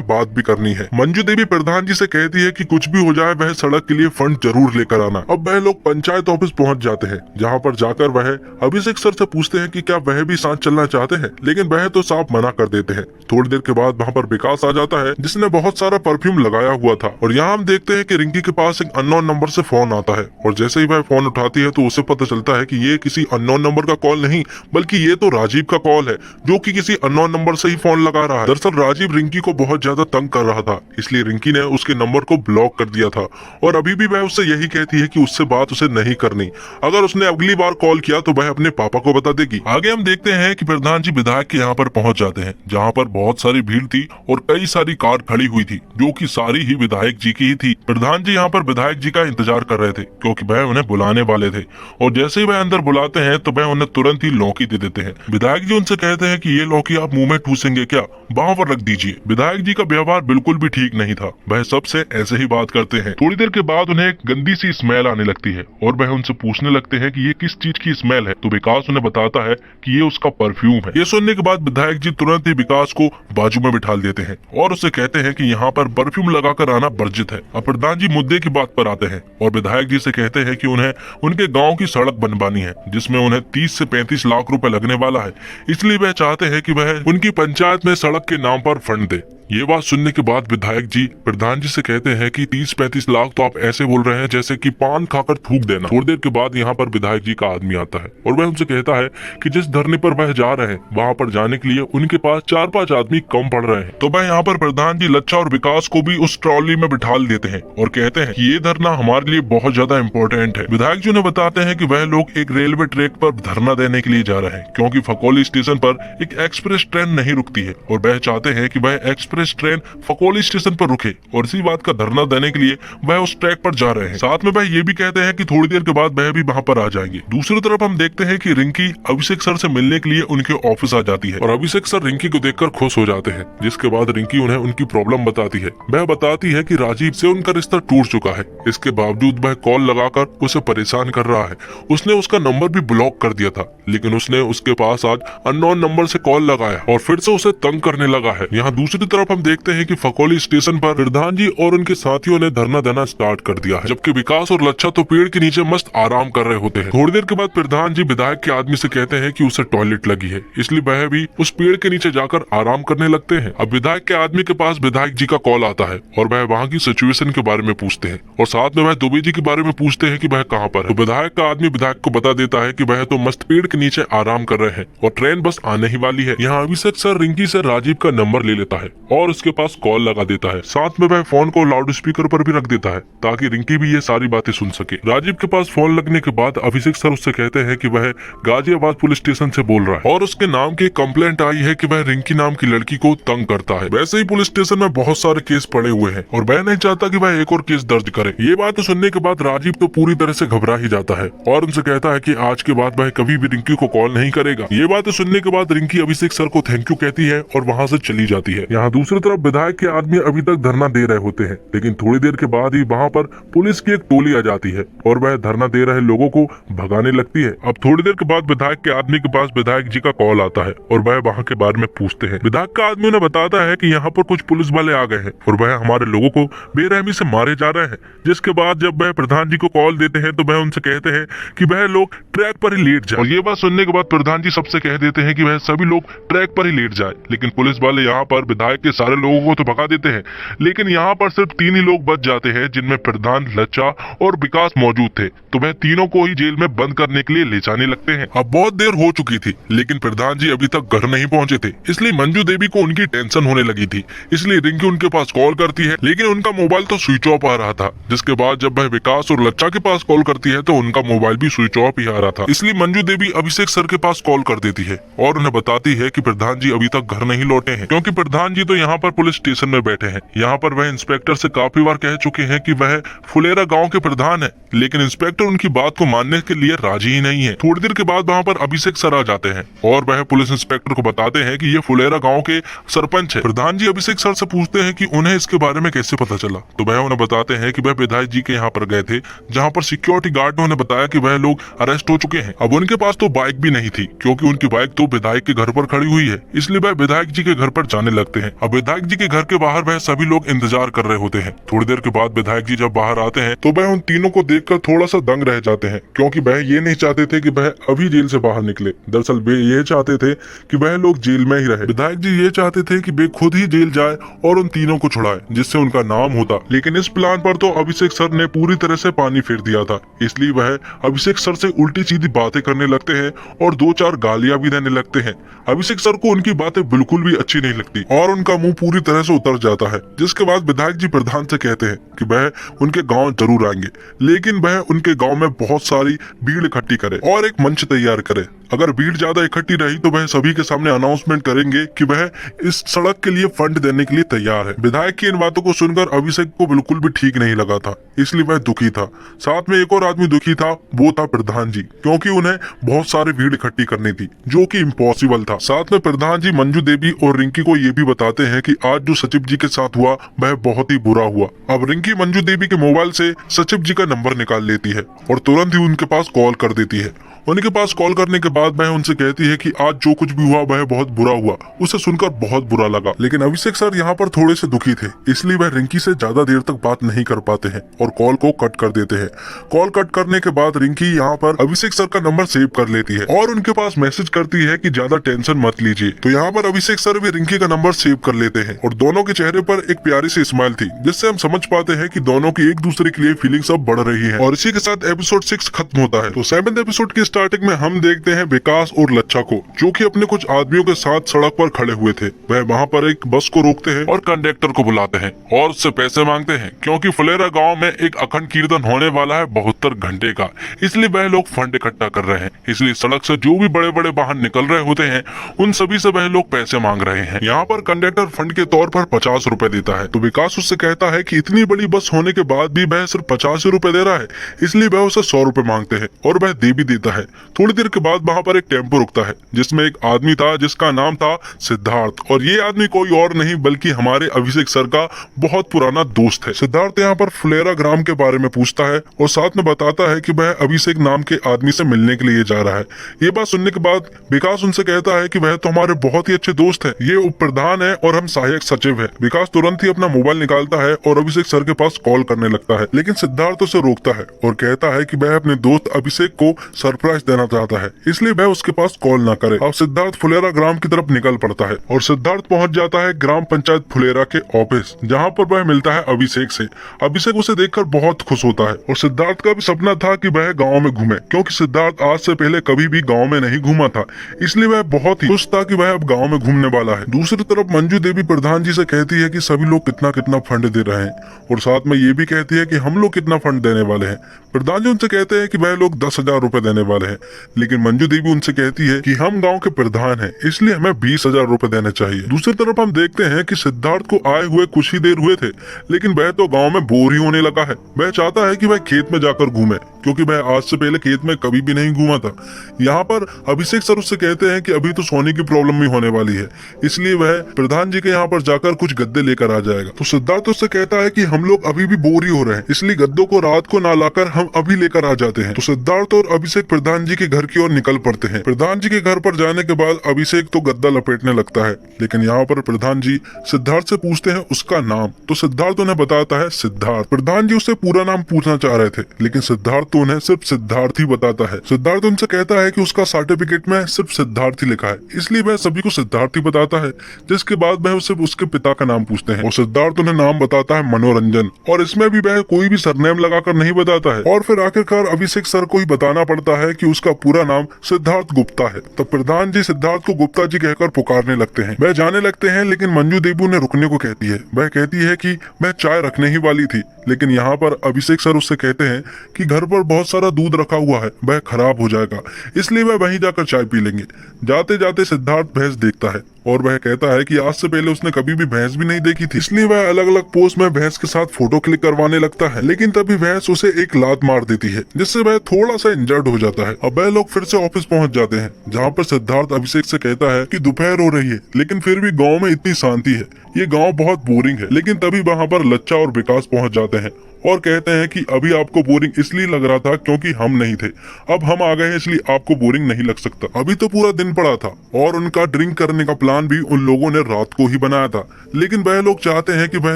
बात भी करनी है। मंजू देवी प्रधान जी से कहती है कि कुछ भी हो जाए वह सड़क के लिए फंड जरूर लेकर आना। अब वह लोग पंचायत ऑफिस पहुंच जाते हैं, जहाँ पर जाकर वह अभिषेक सर से पूछते हैं कि क्या वह भी साथ चलना चाहते हैं, लेकिन वह तो साफ मना कर देते हैं। थोड़ी देर के बाद वहाँ पर विकास आ जाता है, जिसने बहुत सारा परफ्यूम लगाया हुआ था। और यहाँ हम देखते हैं कि रिंकी के पास एक अननोन नंबर से फोन आता है और जैसे ही वह फोन उठाती है तो उसे पता चलता है कि ये किसी अननोन नंबर का कॉल नहीं, बल्कि ये तो राजीव का कॉल है, जो कि किसी अननोन नंबर से ही फोन लगा रहा है। दरअसल राजीव रिंकी को बहुत ज्यादा तंग कर रहा था, इसलिए रिंकी ने उसके नंबर को ब्लॉक कर दिया था और अभी भी वह उससे यही कहती है कि उससे बात उसे नहीं करनी। अगर उसने अगली बार कॉल किया तो वह अपने पापा को बता देगी। आगे हम देखते हैं कि प्रधान जी विधायक के यहाँ पर पहुंच जाते हैं, जहाँ पर बहुत सारी भीड़ थी और कई सारी कार खड़ी हुई थी, जो कि सारी ही विधायक जी की ही थी। प्रधान जी यहाँ पर विधायक जी का इंतजार कर रहे थे, क्योंकि वह उन्हें बुलाने वाले थे। और जैसे ही वह अंदर बुलाते हैं तो वह उन्हें तुरंत ही लौकी दे देते हैं। विधायक जी उनसे कहते हैं कि ये लौकी आप मुंह में ठूसेंगे क्या, वहाँ पर रख दीजिए। विधायक जी का व्यवहार बिल्कुल भी ठीक नहीं था, वह सबसे ऐसे ही बात करते हैं। थोड़ी देर के बाद उन्हें एक गंदी सी स्मेल आने लगती है और वह उनसे पूछने लगते हैं कि ये किस चीज की स्मेल है। तो विकास उन्हें बताता है कि ये उसका परफ्यूम है। ये सुनने के बाद विधायक जी तुरंत ही विकास को बाजू में बिठा देते हैं और उससे कहते हैं कि यहाँ पर परफ्यूम लगाकर आना वर्जित है। अब प्रधान जी मुद्दे की बात पर आते हैं और विधायक जी से कहते हैं कि उन्हें उनके गांव की सड़क बनवानी है, जिसमें उन्हें 30 से 35 लाख रुपए लगने वाला है। इसलिए वह चाहते हैं कि वह उनकी पंचायत में सड़क के नाम पर फंड दे। ये बात सुनने के बाद विधायक जी प्रधान जी से कहते हैं कि 30-35 लाख तो आप ऐसे बोल रहे हैं जैसे कि पान खाकर थूक देना। थोड़ी देर के बाद यहाँ पर विधायक जी का आदमी आता है और वह उनसे कहता है कि जिस धरने पर वह जा रहे हैं वहाँ पर जाने के लिए उनके पास 4-5 आदमी कम पड़ रहे हैं। तो वह यहाँ पर प्रधान जी लच्छा और विकास को भी उस ट्रॉली में बिठा देते हैं और कहते हैं कि ये धरना हमारे लिए बहुत ज्यादा इम्पोर्टेंट है। विधायक जी उन्हें बताते हैं कि वह लोग एक रेलवे ट्रैक पर धरना देने के लिए जा रहे हैं, क्योंकि फकोली स्टेशन पर एक एक्सप्रेस ट्रेन नहीं रुकती है और वह चाहते हैं कि वह ट्रेन फकोली स्टेशन पर रुके और इसी बात का धरना देने के लिए वह उस ट्रैक पर जा रहे हैं। साथ में वह ये भी कहते हैं कि थोड़ी देर के बाद वह भी वहां पर आ जाएंगे। दूसरी तरफ हम देखते हैं कि रिंकी अभिषेक सर से मिलने के लिए उनके ऑफिस आ जाती है और अभिषेक सर रिंकी को देखकर खुश हो जाते हैं, जिसके बाद रिंकी उन्हें उनकी प्रॉब्लम बताती है। वह बताती है कि राजीव से उनका रिश्ता टूट चुका है, इसके बावजूद वह कॉल लगाकर उसे परेशान कर रहा है। उसने उसका नंबर भी ब्लॉक कर दिया था, लेकिन उसने उसके पास आज अननोन नंबर से कॉल लगाया और फिर से उसे तंग करने लगा है। यहाँ दूसरी तरफ हम देखते हैं कि फकोली स्टेशन पर प्रधान जी और उनके साथियों ने धरना देना स्टार्ट कर दिया है, जबकि विकास और लच्छा तो पेड़ के नीचे मस्त आराम कर रहे होते हैं। थोड़ी देर के बाद प्रधान जी विधायक के आदमी से कहते हैं कि उसे टॉयलेट लगी है, इसलिए वह भी उस पेड़ के नीचे जाकर आराम करने लगते हैं। अब विधायक के आदमी के पास विधायक जी का कॉल आता है और वह वहाँ की सिचुएशन के बारे में पूछते हैं और साथ में वह दुबे जी के बारे में पूछते हैं कि वह कहाँ पर है। तो विधायक का आदमी विधायक को बता देता है कि वह तो मस्त पेड़ के नीचे आराम कर रहे हैं और ट्रेन बस आने ही वाली है। यहाँ अभिषेक सर रिंकी से राजीव का नंबर ले लेता है और उसके पास कॉल लगा देता है। साथ में वह फोन को लाउड स्पीकर पर भी रख देता है ताकि रिंकी भी ये सारी बातें सुन सके। राजीव के पास फोन लगने के बाद अभिषेक सर उससे कहते हैं कि वह गाजियाबाद पुलिस स्टेशन से बोल रहा है और उसके नाम की कंप्लेंट आई है कि वह रिंकी नाम की लड़की को तंग करता है। वैसे ही पुलिस स्टेशन में बहुत सारे केस पड़े हुए हैं और वह नहीं चाहता कि वह एक और केस दर्ज करे। ये बात सुनने के बाद राजीव तो पूरी तरह से घबरा ही जाता है और उनसे कहता है कि आज के बाद वह कभी भी रिंकी को कॉल नहीं करेगा। ये बात सुनने के बाद रिंकी अभिषेक सर को थैंक यू कहती है और वहाँ से चली जाती है। यहाँ दूसरी तरफ विधायक के आदमी अभी तक धरना दे रहे होते हैं, लेकिन थोड़ी देर के बाद ही वहाँ पर पुलिस की एक टोली आ जाती है और वह धरना दे रहे लोगों को भगाने लगती है। अब थोड़ी देर के बाद विधायक के आदमी के पास विधायक जी का कॉल आता है और वह वहाँ के बारे में पूछते हैं। विधायक का आदमी उन्हें बताता है कि यहाँ पर कुछ पुलिस वाले आ गए हैं और वह हमारे लोगों को बेरहमी से मारे जा रहे हैं। जिसके बाद जब वह प्रधान जी को कॉल देते हैं तो वह उनसे कहते हैं कि वह लोग ट्रैक पर ही लेट जाए। और ये बात सुनने के बाद प्रधान जी सबसे कह देते हैं कि वह सभी लोग ट्रैक पर ही लेट जाए, लेकिन पुलिस वाले यहाँ पर विधायक के सारे लोगों को तो भगा देते हैं, लेकिन यहाँ पर सिर्फ 3 ही लोग बच जाते हैं, जिनमें प्रधान, लच्चा और विकास मौजूद थे। तो वह तीनों को ही जेल में बंद करने के लिए ले जाने लगते हैं। अब बहुत देर हो चुकी थी, लेकिन प्रधान जी अभी तक घर नहीं पहुंचे थे, इसलिए मंजू देवी को उनकी टेंशन होने लगी थी। इसलिए रिंकी उनके पास कॉल करती है, लेकिन उनका मोबाइल तो स्विच ऑफ आ रहा था। जिसके बाद जब वह विकास और लच्चा के पास कॉल करती है तो उनका मोबाइल भी स्विच ऑफ ही आ रहा था। इसलिए मंजू देवी अभिषेक सर के पास कॉल कर देती है और उन्हें बताती है कि प्रधान जी अभी तक घर नहीं लौटे हैं, क्योंकि प्रधान जी तो यहाँ पर पुलिस स्टेशन में बैठे हैं। यहाँ पर वह इंस्पेक्टर से काफी बार कह चुके हैं कि वह फुलेरा गाँव के प्रधान है, लेकिन इंस्पेक्टर उनकी बात को मानने के लिए राजी ही नहीं है। थोड़ी देर के बाद वहाँ पर अभिषेक सर आ जाते हैं और वह पुलिस इंस्पेक्टर को बताते हैं कि ये फुलेरा गांव के सरपंच है। प्रधान जी अभिषेक सर से पूछते हैं कि उन्हें इसके बारे में कैसे पता चला, तो वह उन्हें बताते हैं कि वह विधायक जी के यहाँ पर गए थे, जहाँ पर सिक्योरिटी गार्ड ने उन्हें बताया कि वह लोग अरेस्ट हो चुके हैं। अब उनके पास तो बाइक भी नहीं थी, क्योंकि उनकी बाइक तो विधायक के घर पर खड़ी हुई है, इसलिए वह विधायक जी के घर पर जाने लगते हैं। अब विधायक जी के घर के बाहर वह सभी लोग इंतजार कर रहे होते हैं। थोड़ी देर के बाद विधायक जी जब बाहर आते हैं तो वह उन तीनों को देखकर थोड़ा सा दंग रह जाते हैं, क्योंकि वह ये नहीं चाहते थे कि वह अभी जेल से बाहर निकले। दरअसल वे ये चाहते थे कि वह लोग जेल में ही रहे। विधायक जी ये चाहते थे कि वे खुद ही जेल जाए और उन तीनों को छुड़ाए, जिससे उनका नाम होता। लेकिन इस प्लान पर तो अभिषेक सर ने पूरी तरह से पानी फेर दिया था, इसलिए वह अभिषेक सर से उल्टी सीधी बातें करने लगते हैं और 2-4 गालियां भी देने लगते हैं। अभिषेक सर को उनकी बातें बिल्कुल भी अच्छी नहीं लगती और उनका मुंह पूरी तरह से उतर जाता है। जिसके बाद विधायक जी प्रधान से कहते हैं कि वह उनके गाँव जरूर आएंगे, लेकिन वह उनके गाँव में बहुत सारी भीड़ इकट्ठी करे और एक मंच तैयार करे। अगर भीड़ ज्यादा इकट्ठी रही तो वह सभी के सामने अनाउंसमेंट करेंगे कि वह इस सड़क के लिए फंड देने के लिए तैयार है। विधायक की इन बातों को सुनकर अभिषेक को बिल्कुल भी ठीक नहीं लगा था, इसलिए वह दुखी था। साथ में एक और आदमी दुखी था, वो था प्रधान जी, क्योंकि उन्हें बहुत सारी भीड़ इकट्ठी करनी थी, जो कि इम्पॉसिबल था। साथ में प्रधान जी मंजू देवी और रिंकी को ये भी बताते हैं कि आज जो सचिव जी के साथ हुआ वह बहुत ही बुरा हुआ। अब रिंकी मंजू देवी के मोबाइल से सचिव जी का नंबर निकाल लेती है और तुरंत ही उनके पास कॉल कर देती है। उनके पास कॉल करने के बाद वह उनसे कहती है कि आज जो कुछ भी हुआ वह बहुत बुरा हुआ। उसे सुनकर बहुत बुरा लगा, लेकिन अभिषेक सर यहाँ पर थोड़े से दुखी थे, इसलिए वह रिंकी से ज्यादा देर तक बात नहीं कर पाते हैं और कॉल को कट कर देते हैं। कॉल कट करने के बाद रिंकी यहाँ पर अभिषेक सर का नंबर सेव कर लेती है और उनके पास मैसेज करती है कि ज्यादा टेंशन मत लीजिए। तो यहाँ पर अभिषेक सर भी रिंकी का नंबर सेव कर लेते हैं और दोनों के चेहरे पर एक प्यारी सी स्माइल थी, जिससे हम समझ पाते हैं कि दोनों की एक दूसरे के लिए फीलिंग्स अब बढ़ रही है। और इसी के साथ एपिसोड 6 खत्म होता है। तो 7th एपिसोड की स्टार्टिंग में हम देखते हैं विकास और लच्छा को, जो कि अपने कुछ आदमियों के साथ सड़क पर खड़े हुए थे। वह वहाँ पर एक बस को रोकते हैं और कंडक्टर को बुलाते हैं और उससे पैसे मांगते हैं, क्योंकि फुलेरा गांव में एक अखंड कीर्तन होने वाला है 72 घंटे का, इसलिए वह लोग फंड इकट्ठा कर रहे हैं। इसलिए सड़क से जो भी बड़े बड़े वाहन निकल रहे होते हैं उन सभी से वह लोग पैसे मांग रहे हैं। यहाँ पर कंडक्टर फंड के तौर पर 50 रुपए देता है, तो विकास उससे कहता है कि इतनी बड़ी बस होने के बाद भी वह सिर्फ 50 रुपए दे रहा है, इसलिए वह उसे 100 रुपए मांगते हैं और वह दे भी देता है। थोड़ी देर के बाद वहाँ पर एक टेम्पो रुकता है, जिसमें एक आदमी था जिसका नाम था सिद्धार्थ, और ये आदमी कोई और नहीं बल्कि हमारे अभिषेक सर का बहुत पुराना दोस्त है। सिद्धार्थ यहाँ पर फुलेरा ग्राम के बारे में पूछता है और साथ में बताता है कि वह अभिषेक नाम के आदमी से मिलने के लिए जा रहा है। ये बात सुनने के बाद विकास उनसे कहता है कि वह तो हमारे बहुत ही अच्छे दोस्त है, ये उप प्रधान है और हम सहायक सचिव है। विकास तुरंत ही अपना मोबाइल निकालता है और अभिषेक सर के पास कॉल करने लगता है, लेकिन सिद्धार्थ उसे रोकता है और कहता है कि वह अपने दोस्त अभिषेक को सरप्राइज देना चाहता है, इसलिए वह उसके पास कॉल ना करे। अब सिद्धार्थ फुलेरा ग्राम की तरफ निकल पड़ता है और सिद्धार्थ पहुंच जाता है ग्राम पंचायत फुलेरा के ऑफिस, जहां पर वह मिलता है अभिषेक से। अभिषेक उसे देखकर बहुत खुश होता है और सिद्धार्थ का भी सपना था कि वह गांव में घूमे, क्योंकि सिद्धार्थ आज से पहले कभी भी गांव में नहीं घूमा था, इसलिए वह बहुत ही खुश था कि वह अब गांव में घूमने वाला है। दूसरी तरफ मंजू देवी प्रधान जी से कहती है कि सभी लोग कितना कितना फंड दे रहे हैं और साथ में ये भी कहती है कि हम लोग कितना फंड देने वाले हैं। प्रधान जी उनसे कहते हैं कि वह लोग 10,000 रुपए देने वाले हैं, लेकिन मंजू देवी उनसे कहती है कि हम गांव के प्रधान हैं, इसलिए हमें 20,000 रुपए देने चाहिए। दूसरी तरफ हम देखते हैं कि सिद्धार्थ को आए हुए कुछ ही देर हुए थे, लेकिन वह तो गांव में बोर ही होने लगा है। वह चाहता है कि वह खेत में जाकर घूमे, क्योंकि वह आज से पहले खेत में कभी भी नहीं घूमा था। यहाँ पर अभिषेक सर उससे कहते हैं कि अभी तो सोने की प्रॉब्लम भी होने वाली है, इसलिए वह प्रधान जी के यहाँ पर जाकर कुछ गद्दे लेकर आ जाएगा। तो सिद्धार्थ उससे कहता है कि हम लोग अभी भी बोर ही हो रहे हैं, इसलिए गद्दों को रात को ना लाकर हम अभी लेकर आ जाते हैं। तो सिद्धार्थ और अभिषेक प्रधान जी के घर की ओर निकल पड़ते हैं। प्रधान जी के घर पर जाने के बाद अभिषेक तो गद्दा लपेटने लगता है, लेकिन यहाँ पर प्रधान जी सिद्धार्थ से पूछते हैं उसका नाम, तो सिद्धार्थ उन्हें बताता है सिद्धार्थ। प्रधान जी उससे पूरा नाम पूछना चाह रहे थे, लेकिन सिद्धार्थ तो तो उन्हें सिर्फ सिद्धार्थ ही बताता है। सिद्धार्थ उनसे कहता है कि उसका सर्टिफिकेट में सिर्फ सिद्धार्थ ही लिखा है, इसलिए वह सभी को सिद्धार्थ ही बताता है। जिसके बाद वह उससे उसके पिता का नाम पूछते हैं और सिद्धार्थ उन्हें नाम बताता है मनोरंजन, और इसमें भी वह कोई भी सरनेम लगाकर नहीं बताता है। और फिर आखिरकार अभिषेक सर को ही बताना पड़ता है कि उसका पूरा नाम सिद्धार्थ गुप्ता है। तब प्रधान जी सिद्धार्थ को गुप्ता जी कहकर पुकारने लगते हैं। वह जाने लगते हैं, लेकिन मंजू देवी उन्हें रुकने को कहती है। वह कहती है कि मैं चाय रखने ही वाली थी, लेकिन यहाँ पर अभिषेक सर उससे कहते हैं कि घर पर बहुत सारा दूध रखा हुआ है, वह खराब हो जाएगा, इसलिए वह वहीं जाकर चाय पी लेंगे। जाते जाते सिद्धार्थ भैंस देखता है और वह कहता है कि आज से पहले उसने कभी भी भैंस भी नहीं देखी थी, इसलिए वह अलग अलग पोज में भैंस के साथ फोटो क्लिक करवाने लगता है। लेकिन तभी भैंस उसे एक लात मार देती है, जिससे वह थोड़ा सा इंजर्ड हो जाता है। अब वह लोग फिर से ऑफिस पहुंच जाते हैं, जहां पर सिद्धार्थ अभिषेक से कहता है कि दोपहर हो रही है, लेकिन फिर भी गाँव में इतनी शांति है, ये गाँव बहुत बोरिंग है। लेकिन तभी वहाँ पर लच्चा और विकास पहुंच जाते हैं और कहते हैं कि अभी आपको बोरिंग इसलिए लग रहा था क्योंकि हम नहीं थे, अब हम आ गए हैं इसलिए आपको बोरिंग नहीं लग सकता। अभी तो पूरा दिन पड़ा था। और उनका ड्रिंक करने का प्लान भी उन लोगों ने रात को ही बनाया था, लेकिन वह लोग चाहते हैं कि वह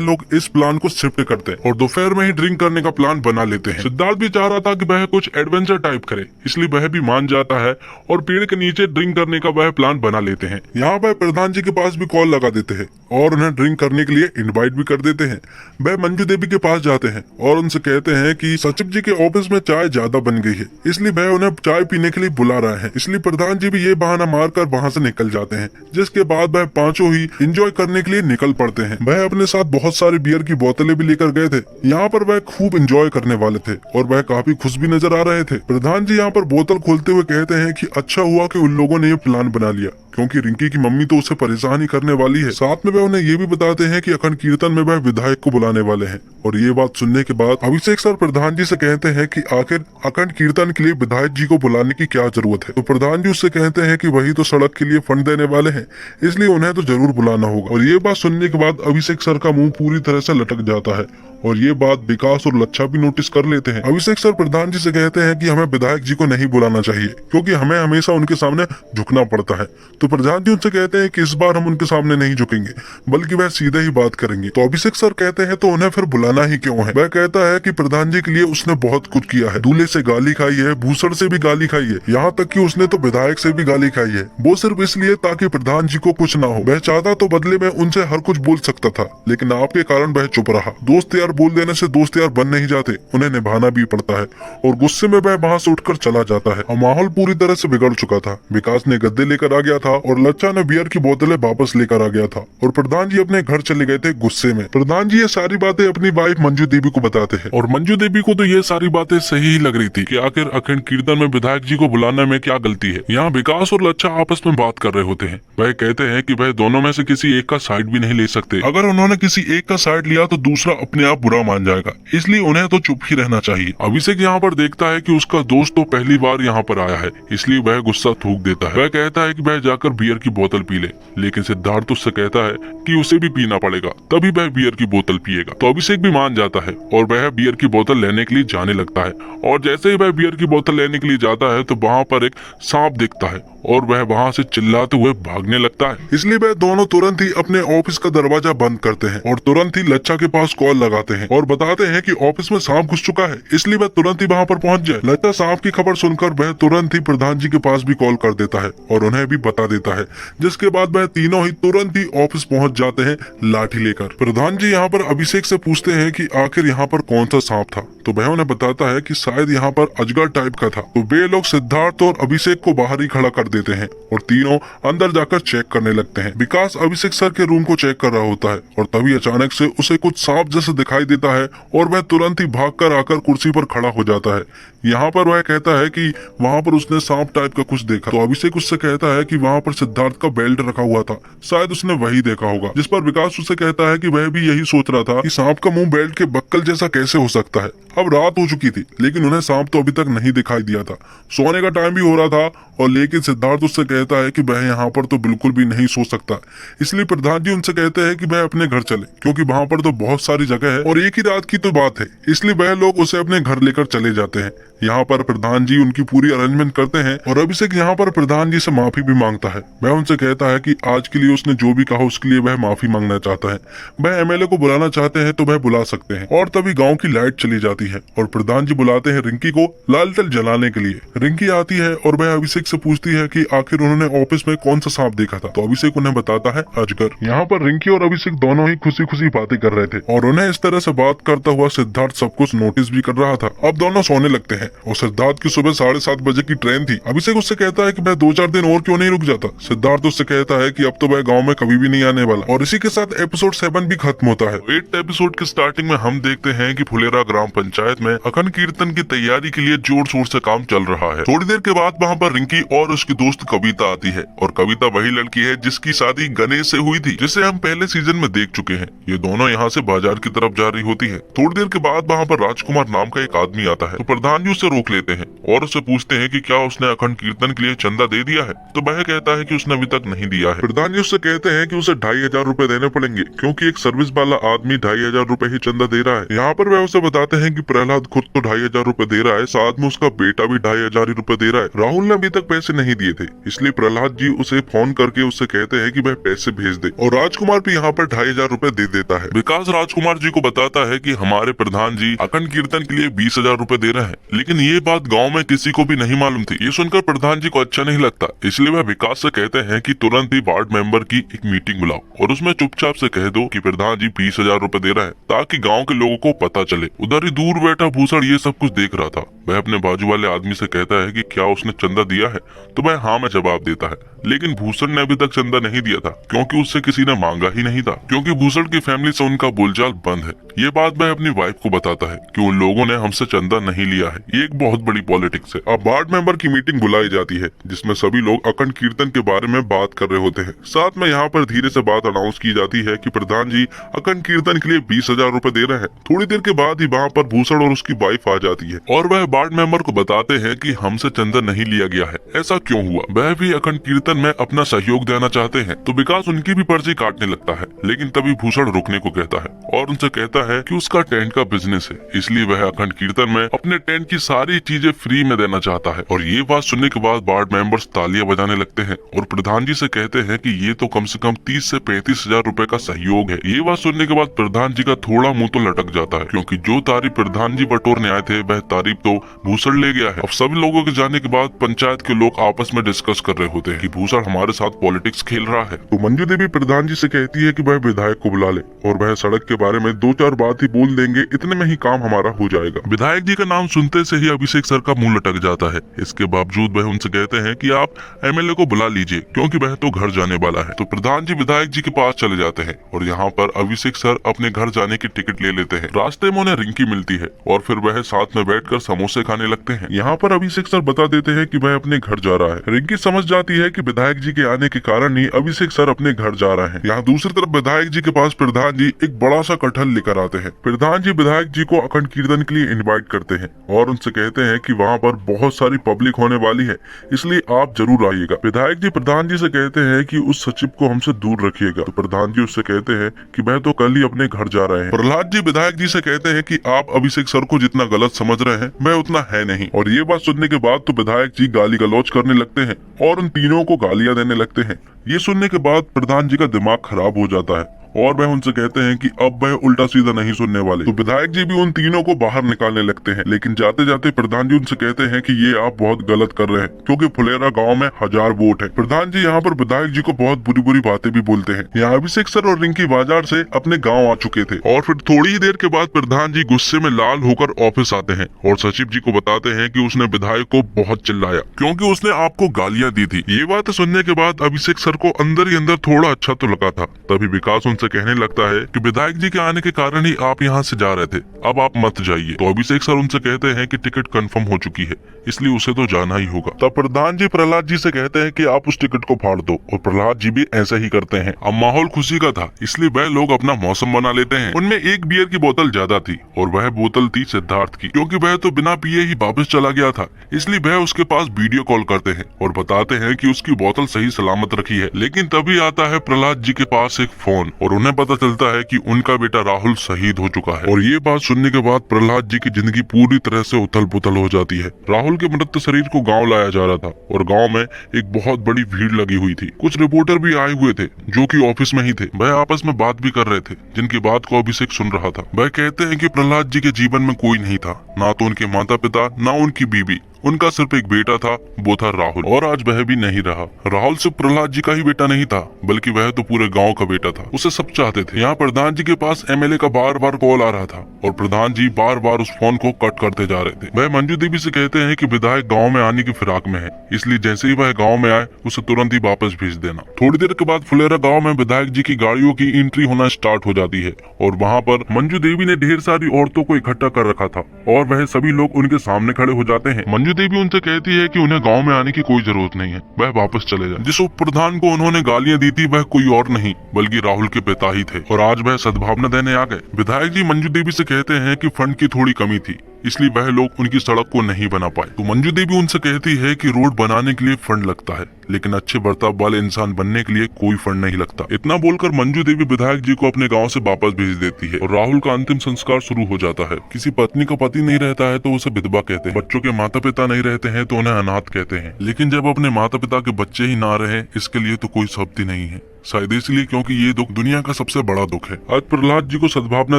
लोग इस प्लान को शिफ्ट करते हैं और दोपहर में ही ड्रिंक करने का प्लान बना लेते हैं। सिद्धार्थ भी चाह रहा था कि वह कुछ एडवेंचर टाइप करे, इसलिए वह भी मान जाता है और पेड़ के नीचे ड्रिंक करने का वह प्लान बना लेते हैं। यहाँ वह प्रधान जी के पास भी कॉल लगा देते हैं और उन्हें ड्रिंक करने के लिए इन्वाइट भी कर देते हैं। वह मंजू देवी के पास जाते हैं और उनसे कहते हैं कि सचिव जी के ऑफिस में चाय ज्यादा बन गई है, इसलिए वह उन्हें चाय पीने के लिए बुला रहा है। इसलिए प्रधान जी भी ये बहाना मारकर वहाँ से निकल जाते हैं, जिसके बाद वह पांचों ही एंजॉय करने के लिए निकल पड़ते हैं। वह अपने साथ बहुत सारी बियर की बोतलें भी लेकर गए थे। यहाँ पर वह खूब एंजॉय करने वाले थे और वह काफी खुश भी नजर आ रहे थे। प्रधान जी यहाँ पर बोतल खोलते हुए कहते हैं कि अच्छा हुआ कि उन लोगों ने ये प्लान बना लिया, क्योंकि रिंकी की मम्मी तो उसे परेशान ही करने वाली है। साथ में वह उन्हें ये भी बताते हैं कि अखंड कीर्तन में वह विधायक को बुलाने वाले हैं। और ये बात सुनने के बाद अभिषेक सर प्रधान जी से कहते हैं कि आखिर अखंड कीर्तन के लिए विधायक जी को बुलाने की क्या जरूरत है। तो प्रधान जी उससे कहते हैं कि वही तो सड़क के लिए फंड देने वाले हैं, इसलिए उन्हें तो जरूर बुलाना होगा। और ये बात सुनने के बाद अभिषेक सर का मुंह पूरी तरह से लटक जाता है और ये बात विकास और लच्छा भी नोटिस कर लेते हैं। अभिषेक सर प्रधान जी से कहते हैं कि हमें विधायक जी को नहीं बुलाना चाहिए, क्योंकि हमें हमेशा उनके सामने झुकना पड़ता है। तो प्रधान जी उनसे कहते हैं कि इस बार हम उनके सामने नहीं झुकेंगे, बल्कि वह सीधे ही बात करेंगे। तो अभिषेक सर कहते हैं तो उन्हें फिर बुलाना ही क्यों है। वह कहता है कि प्रधान जी के लिए उसने बहुत कुछ किया है, दूल्हे से गाली खाई है, भूषण से भी गाली खाई है, यहाँ तक कि उसने तो विधायक से भी गाली खाई है। वो सिर्फ इसलिए ताकि प्रधान जी को कुछ ना हो। वह चाहता तो बदले में उनसे हर कुछ बोल सकता था, लेकिन आपके कारण वह चुप रहा। दोस्त यार बोल देने से दोस्त यार बन नहीं जाते, उन्हें निभाना भी पड़ता है। और गुस्से में वह वहाँ से उठकर चला जाता है और माहौल पूरी तरह से बिगड़ चुका था। विकास ने गद्दे लेकर आ गया था और लच्छा ने बियर की बोतलें वापस लेकर आ गया था और प्रधान जी अपने घर चले गए थे गुस्से में। प्रधान जी ये सारी बातें अपनी वाइफ मंजू देवी को बताते हैं और मंजू देवी को तो ये सारी बातें सही ही लग रही थी कि आखिर अखंड कीर्तन में विधायक जी को बुलाने में क्या गलती है। यहाँ विकास और लच्छा आपस में बात कर रहे होते हैं। वह कहते हैं कि वह दोनों में से किसी एक का साइड भी नहीं ले सकते। अगर उन्होंने किसी एक का साइड लिया तो दूसरा अपने आप बुरा मान जाएगा, इसलिए उन्हें तो चुप ही रहना चाहिए। अभिषेक यहाँ पर देखता है कि उसका दोस्त तो पहली बार यहाँ पर आया है, इसलिए वह गुस्सा थूक देता है। वह कहता है कि वह जाकर बियर की बोतल पी ले, लेकिन सिद्धार्थ उससे कहता है कि उसे भी पीना पड़ेगा, तभी वह बियर की बोतल पिएगा। तो अभिषेक भी मान जाता है और वह बियर की बोतल लेने के लिए जाने लगता है। और जैसे ही वह बियर की बोतल लेने के लिए जाता है तो वहाँ पर एक सांप दिखता है और वह वहाँ से चिल्लाते हुए भागने लगता है। इसलिए वह दोनों तुरंत ही अपने ऑफिस का दरवाजा बंद करते हैं और तुरंत ही लच्छा के पास कॉल लगाते हैं और बताते हैं कि ऑफिस में सांप घुस चुका है, इसलिए वह तुरंत ही वहाँ पर पहुँच जाए। लच्छा सांप की खबर सुनकर वह तुरंत ही प्रधान जी के पास भी कॉल कर देता है और उन्हें भी बता देता है, जिसके बाद वह तीनों ही तुरंत ही ऑफिस पहुँच जाते हैं लाठी लेकर। प्रधान जी यहाँ पर अभिषेक से पूछते हैं कि आखिर यहाँ पर कौन सा सांप था, तो वह उन्हें बताता है कि शायद यहाँ पर अजगर टाइप का था। तो वे लोग सिद्धार्थ और अभिषेक को बाहर ही खड़ा कर देते हैं और तीनों अंदर जाकर चेक करने लगते हैं। विकास अभिषेक सर के रूम को चेक कर रहा होता है और तभी अचानक से उसे कुछ सांप जैसे दिखाई देता है और वह तुरंत ही भागकर आकर कुर्सी पर खड़ा हो जाता है। यहाँ पर वह कहता है कि वहाँ पर उसने सांप टाइप का कुछ देखा। तो अभिषेक उससे कहता है कि वहाँ पर सिद्धार्थ का बेल्ट रखा हुआ था, शायद उसने वही देखा होगा। जिस पर विकास उससे कहता है कि वह भी यही सोच रहा था कि सांप का मुंह बेल्ट के बक्कल जैसा कैसे हो सकता है। अब रात हो चुकी थी, लेकिन उन्हें सांप तो अभी तक नहीं दिखाई दिया था। सोने का टाइम भी हो रहा था और लेकिन सिद्धार्थ उससे कहता है कि वह यहाँ पर तो बिल्कुल भी नहीं सो सकता, इसलिए प्रधान जी उनसे कहते हैं कि वह अपने घर चले, क्योंकि वहाँ पर तो बहुत सारी जगह है और एक ही रात की तो बात है। इसलिए वह लोग उसे अपने घर लेकर चले जाते हैं। यहाँ पर प्रधान जी उनकी पूरी अरेंजमेंट करते हैं और अभिषेक यहाँ पर प्रधान जी से माफी भी मांगता है। वह उनसे कहता है कि आज के लिए उसने जो भी कहा उसके लिए वह माफी मांगना चाहता है। वह एमएलए को बुलाना चाहते हैं तो वह बुला सकते हैं। और तभी गाँव की लाइट चली जाती है और प्रधान जी बुलाते हैं रिंकी को लालटेन जलाने के लिए। रिंकी आती है और वह अभिषेक से पूछती है कि आखिर उन्होंने ऑफिस में कौन सा सांप देखा था, तो अभिषेक उन्हें बताता है अजगर। यहाँ पर रिंकी और अभिषेक दोनों ही खुशी खुशी बातें कर रहे थे और उन्हें इस तरह से बात करता हुआ सिद्धार्थ सब कुछ नोटिस भी कर रहा था। अब दोनों सोने लगते हैं और सिद्धार्थ की सुबह 7:30 बजे की ट्रेन थी। अभिषेक उससे कहता है कि मैं 2-4 दिन और क्यों नहीं रुक जाता। सिद्धार्थ उससे कहता है कि अब तो वह गाँव में कभी भी नहीं आने वाला। और इसी के साथ एपिसोड 7 भी खत्म होता है। 8th एपिसोड के स्टार्टिंग में हम देखते हैं कि फुलेरा ग्राम पंचायत में अखंड कीर्तन की तैयारी के लिए जोर शोर से काम चल रहा है। थोड़ी देर के बाद वहाँ पर रिंकी और उसकी दोस्त कविता आती है और कविता वही लड़की है जिसकी शादी गणेश से हुई थी, जिसे हम पहले सीजन में देख चुके हैं। ये दोनों यहाँ से बाजार की तरफ जा रही होती है। थोड़ी देर के बाद वहाँ पर राजकुमार नाम का एक आदमी आता है तो प्रधान जी उसे रोक लेते हैं और उससे पूछते हैं कि क्या उसने अखंड कीर्तन के लिए चंदा दे दिया है, तो वह कहता है कि उसने अभी तक नहीं दिया है। प्रधान जी उससे कहते हैं कि उसे 2500 रुपए देने पड़ेंगे क्योंकि एक सर्विस वाला आदमी 2500 रुपए ही चंदा दे रहा है। यहाँ पर वह उसे बताते हैं कि प्रहलाद खुद तो 2500 रुपए दे रहा है, साथ में उसका बेटा भी 2500 रुपए दे रहा है। राहुल ने अभी तक पैसे नहीं दिए थे, इसलिए प्रहलाद जी उसे फोन करके उससे कहते हैं कि वह पैसे भेज दे और राजकुमार भी यहाँ पर 2500 रुपए दे देता है। विकास राजकुमार जी को बताता है कि हमारे प्रधान जी अखंड कीर्तन के लिए 20,000 रुपए दे रहे हैं, लेकिन ये बात गांव में किसी को भी नहीं मालूम थी। ये सुनकर प्रधान जी को अच्छा नहीं लगता, इसलिए वह विकास से कहते हैं कि तुरंत ही वार्ड मेंबर की एक मीटिंग बुलाओ और उसमें चुपचाप से कह दो कि प्रधान जी 20,000 रुपए दे रहे हैं ताकि गाँव के लोगों को पता चले। उधर ही दूर बैठा भूषण ये सब कुछ देख रहा था। वह अपने बाजू वाले आदमी से कहता है कि क्या उसने चंदा दिया है, तो वह हाँ में जवाब देता है। लेकिन भूषण ने अभी तक चंदा नहीं दिया था क्योंकि उससे किसी ने मांगा ही नहीं था, क्योंकि भूषण की फैमिली से उनका बोलचाल बंद है। ये बात वह अपनी वाइफ को बताता है कि उन लोगों ने हमसे चंदा नहीं लिया है। ये एक बहुत बड़ी पॉलिटिक्स है। अब वार्ड मेंबर की मीटिंग बुलाई जाती है जिसमें सभी लोग अखंड कीर्तन के बारे में बात कर रहे होते हैं। साथ में यहाँ पर धीरे से बात अनाउंस की जाती है कि प्रधान जी अखंड कीर्तन के लिए 20,000 रुपए दे रहे हैं। थोड़ी देर के बाद ही वहाँ पर भूषण और उसकी वाइफ आ जाती है और वह वार्ड मेंबर को बताते हैं कि हमसे चंदा नहीं लिया गया है, ऐसा क्यों हुआ। वह भी अखंड कीर्तन में अपना सहयोग देना चाहते हैं, तो विकास उनकी भी पर्ची काटने लगता है। लेकिन तभी भूषण रुकने को कहता है और उनसे कहता है कि उसका टेंट का बिजनेस है, इसलिए वह अखंड कीर्तन में अपने टेंट की सारी चीजें फ्री में देना चाहता है। और ये बात सुनने के बाद वार्ड मेंबर्स तालियां बजाने लगते हैं और प्रधान जी से कहते हैं कि ये तो कम से कम 30 से 35,000 रुपए का सहयोग है। ये बात सुनने के बाद प्रधान जी का थोड़ा मुंह तो लटक जाता है, क्योंकि जो तारीफ प्रधान जी बटोरने आए थे वह तारीफ तो भूषण ले गया है। अब सभी लोगों के जाने के बाद पंचायत के लोग आपस में डिस्कस कर रहे होते हैं कि भूषण हमारे साथ पॉलिटिक्स खेल रहा है। तो मंजू देवी प्रधान जी से कहती है कि वह विधायक को बुला ले और वह सड़क के बारे में 2-4 बात ही बोल देंगे, इतने में ही काम हमारा हो जाएगा। विधायक जी का नाम सुनते से ही अभिषेक सर का मुंह लटक जाता है। इसके बावजूद वह उनसे कहते हैं कि आप एमएलए को बुला लीजिए क्योंकि वह तो घर जाने वाला है। तो प्रधान जी विधायक जी के पास चले जाते हैं और यहाँ पर अभिषेक सर अपने घर जाने की टिकट ले लेते हैं। रास्ते में उन्हें रिंकी मिलती है और फिर वह साथ में बैठकर समोसे खाने लगते हैं। यहाँ पर अभिषेक सर बता देते हैं कि वह अपने घर जा रहा है। रिंकी समझ जाती है कि विधायक जी के आने के कारण ही अभिषेक सर अपने घर जा रहे हैं। यहाँ दूसरी तरफ विधायक जी के पास प्रधान जी एक बड़ा सा कटहल लेकर आते हैं। प्रधान जी विधायक जी को अखंड कीर्तन के लिए इनवाइट करते हैं और उनसे कहते हैं कि वहाँ पर बहुत सारी पब्लिक होने वाली है, इसलिए आप जरूर आइएगा। विधायक जी प्रधान जी से कहते हैं कि उस सचिव को हमसे दूर रखिएगा। तो प्रधान जी उससे कहते हैं कि वह तो कल ही अपने घर जा रहे हैं। प्रहलाद जी विधायक जी से कहते हैं कि आप अभिषेक सर को जितना गलत समझ रहे हैं वह उतना है नहीं। और ये बात सुनने के बाद तो विधायक जी गाली गलौज करने लगते हैं और उन तीनों को गालियां देने लगते हैं। ये सुनने के बाद प्रधान जी का दिमाग खराब हो जाता है और वह उनसे कहते हैं कि अब वह उल्टा सीधा नहीं सुनने वाले। तो विधायक जी भी उन तीनों को बाहर निकालने लगते हैं, लेकिन जाते जाते प्रधान जी उनसे कहते हैं कि ये आप बहुत गलत कर रहे हैं क्योंकि फुलेरा गांव में 1000 वोट है। प्रधान जी यहाँ पर विधायक जी को बहुत बुरी बुरी बातें भी बोलते हैं। यहाँ अभिषेक सर और रिंकी बाजार से अपने गाँव आ चुके थे और फिर थोड़ी ही देर के बाद प्रधान जी गुस्से में लाल होकर ऑफिस आते हैं और सचिव जी को बताते हैं कि उसने विधायक को बहुत चिल्लाया क्योंकि उसने आपको गालियां दी थी। ये बात सुनने के बाद अभिषेक सर को अंदर ही अंदर थोड़ा अच्छा तो लगा था। तभी विकास उनसे कहने लगता है कि विधायक जी के आने के कारण ही आप यहाँ से जा रहे थे, अब आप मत जाइए। तो अभिषेक सर उनसे कहते हैं कि टिकट कंफर्म हो चुकी है, इसलिए उसे तो जाना ही होगा। तब प्रधान जी प्रहलाद जी से कहते हैं कि आप उस टिकट को फाड़ दो और प्रहलाद जी भी ऐसा ही करते हैं। अब माहौल खुशी का था, इसलिए वह लोग अपना मौसम बना लेते हैं। उनमें एक बियर की बोतल ज्यादा थी और वह बोतल थी सिद्धार्थ की, क्योंकि वह तो बिना पिए ही वापस चला गया था, इसलिए वह उसके पास वीडियो कॉल करते हैं और बताते हैं कि उसकी बोतल सही सलामत रखी है। लेकिन तभी आता है प्रहलाद जी के पास एक फोन और और उन्हें पता चलता है कि उनका बेटा राहुल शहीद हो चुका है। और ये बात सुनने के बाद प्रहलाद जी की जिंदगी पूरी तरह से उथल पुथल हो जाती है। राहुल के मृत शरीर को गाँव लाया जा रहा था और गाँव में एक बहुत बड़ी भीड़ लगी हुई थी। कुछ रिपोर्टर भी आए हुए थे जो कि ऑफिस में ही थे। वह आपस में बात भी कर रहे थे, जिनकी बात को अभिषेक सुन रहा था। वह कहते हैं कि प्रहलाद जी के जीवन में कोई नहीं था, ना तो उनके माता पिता, ना उनकी बीवी। उनका सिर्फ एक बेटा था, वो था राहुल, और आज वह भी नहीं रहा। राहुल सिर्फ प्रहलाद जी का ही बेटा नहीं था, बल्कि वह तो पूरे गांव का बेटा था। उसे सब चाहते थे। यहाँ प्रधान जी के पास एमएलए का बार बार कॉल आ रहा था और प्रधान जी बार बार उस फोन को कट करते जा रहे थे। वह मंजू देवी से कहते हैं कि विधायक गाँव में आने की फिराक में है, इसलिए जैसे ही वह गाँव में आए उसे तुरंत ही वापस भेज देना। थोड़ी देर के बाद फुलेरा गाँव में विधायक जी की गाड़ियों की एंट्री होना स्टार्ट हो जाती है और वहाँ पर मंजू देवी ने ढेर सारी औरतों को इकट्ठा कर रखा था और वह सभी लोग उनके सामने खड़े हो जाते हैं। मंजू देवी उनसे कहती है कि उन्हें गांव में आने की कोई जरूरत नहीं है, वह वापस चले जाएं। जिस उप प्रधान को उन्होंने गालियां दी थी वह कोई और नहीं बल्कि राहुल के पिता ही थे और आज वह सद्भावना देने आ गए। विधायक जी मंजू देवी से कहते हैं कि फंड की थोड़ी कमी थी, इसलिए वह लोग उनकी सड़क को नहीं बना पाए। तो मंजू देवी उनसे कहती है कि रोड बनाने के लिए फंड लगता है, लेकिन अच्छे बर्ताव वाले इंसान बनने के लिए कोई फंड नहीं लगता। इतना बोलकर मंजू देवी विधायक जी को अपने गांव से वापस भेज देती है और राहुल का अंतिम संस्कार शुरू हो जाता है। किसी पत्नी का पति नहीं रहता है तो उसे विधवा कहते हैं, बच्चों के माता पिता नहीं रहते हैं तो उन्हें अनाथ कहते हैं, लेकिन जब अपने माता पिता के बच्चे ही ना रहे, इसके लिए तो कोई शब्द ही नहीं है। शायद इसलिए क्योंकि ये दुख दुनिया का सबसे बड़ा दुख है। आज प्रहलाद जी को सद्भावना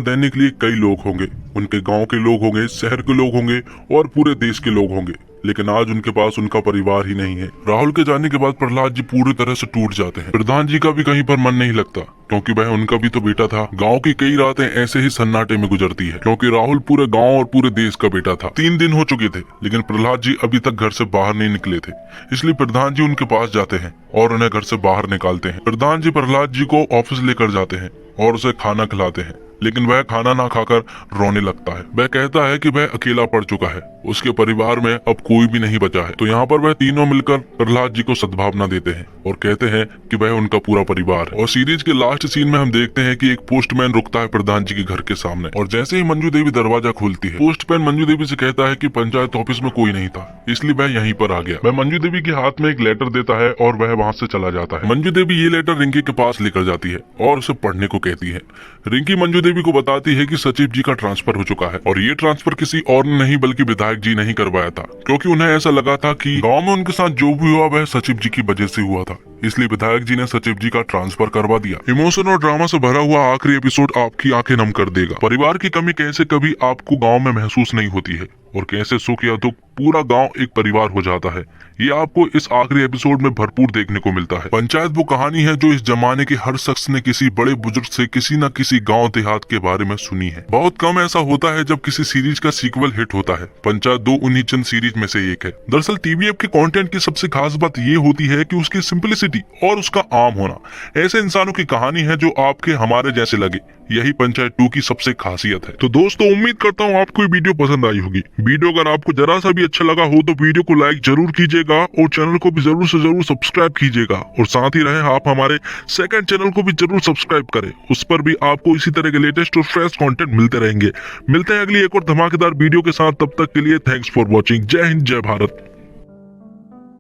देने के लिए कई लोग होंगे, उनके गांव के लोग होंगे, शहर के लोग होंगे और पूरे देश के लोग होंगे, लेकिन आज उनके पास उनका परिवार ही नहीं है। राहुल के जाने के बाद प्रहलाद जी पूरी तरह से टूट जाते हैं। प्रधान जी का भी कहीं पर मन नहीं लगता क्योंकि वह उनका भी तो बेटा था। गांव की कई रातें ऐसे ही सन्नाटे में गुजरती है क्योंकि राहुल पूरे गांव और पूरे देश का बेटा था। 3 दिन हो चुके थे लेकिन प्रहलाद जी अभी तक घर से बाहर नहीं निकले थे, इसलिए प्रधान जी उनके पास जाते हैं और उन्हें घर से बाहर निकालते हैं। प्रधान जी प्रहलाद जी को ऑफिस लेकर जाते हैं और उसे खाना खिलाते हैं, लेकिन वह खाना ना खाकर रोने लगता है। वह कहता है कि वह अकेला पड़ चुका है, उसके परिवार में अब कोई भी नहीं बचा है। तो यहाँ पर वह तीनों मिलकर प्रहलाद जी को सद्भावना देते हैं और कहते हैं कि वह उनका पूरा परिवार है। और सीरीज के लास्ट सीन में हम देखते हैं कि एक पोस्टमैन रुकता है प्रधान जी के घर के सामने और जैसे ही मंजू देवी दरवाजा खोलती है, पोस्टमैन मंजू देवी से कहता है कि पंचायत ऑफिस में कोई नहीं था, इसलिए वह यहीं पर आ गया। वह मंजू देवी के हाथ में एक लेटर देता है और वह वहाँ से चला जाता है। मंजू देवी ये लेटर रिंकी के पास लेकर जाती है और उसे पढ़ने को कहती है। रिंकी मंजू देवी को बताती है कि सचिव जी का ट्रांसफर हो चुका है और ये ट्रांसफर किसी और ने नहीं बल्कि विधायक जी ने ही करवाया था, क्योंकि उन्हें ऐसा लगा था कि गांव में उनके साथ जो भी हुआ वह सचिव जी की वजह से हुआ था, इसलिए विधायक जी ने सचिव जी का ट्रांसफर करवा दिया। इमोशन और ड्रामा से भरा हुआ आखिरी एपिसोड आपकी आंखें नम कर देगा। परिवार की कमी कैसे कभी आपको गांव में महसूस नहीं होती है और कैसे सुख या दुख पूरा गांव एक परिवार हो जाता है, ये आपको इस आखिरी एपिसोड में भरपूर देखने को मिलता है। पंचायत वो कहानी है जो इस जमाने के हर शख्स ने किसी बड़े बुजुर्ग से किसी न किसी गांव देहात के बारे में सुनी है। बहुत कम ऐसा होता है जब किसी सीरीज का सीक्वल हिट होता है। पंचायत 2 उन्हीं चंद सीरीज में से एक है। दरअसल टीवी ऐप के कंटेंट की सबसे खास बात ये होती है कि उसकी सिंपलिसिटी और उसका आम होना। ऐसे इंसानों की कहानी है जो आपके हमारे जैसे लगे, यही पंचायत 2 की सबसे खासियत है। तो दोस्तों उम्मीद करता हूँ आपको ये वीडियो पसंद आई होगी। वीडियो अगर आपको जरा सा भी अच्छा लगा हो तो वीडियो को लाइक जरूर कीजिएगा और चैनल को भी जरूर से जरूर सब्सक्राइब कीजिएगा और साथ ही रहे आप हमारे सेकंड चैनल को भी जरूर सब्सक्राइब करें, उस पर भी आपको इसी तरह के लेटेस्ट और फ्रेश कंटेंट मिलते रहेंगे। मिलते हैं अगली एक और धमाकेदार वीडियो के साथ, तब तक के लिए थैंक्स फॉर वॉचिंग। जय हिंद, जय भारत।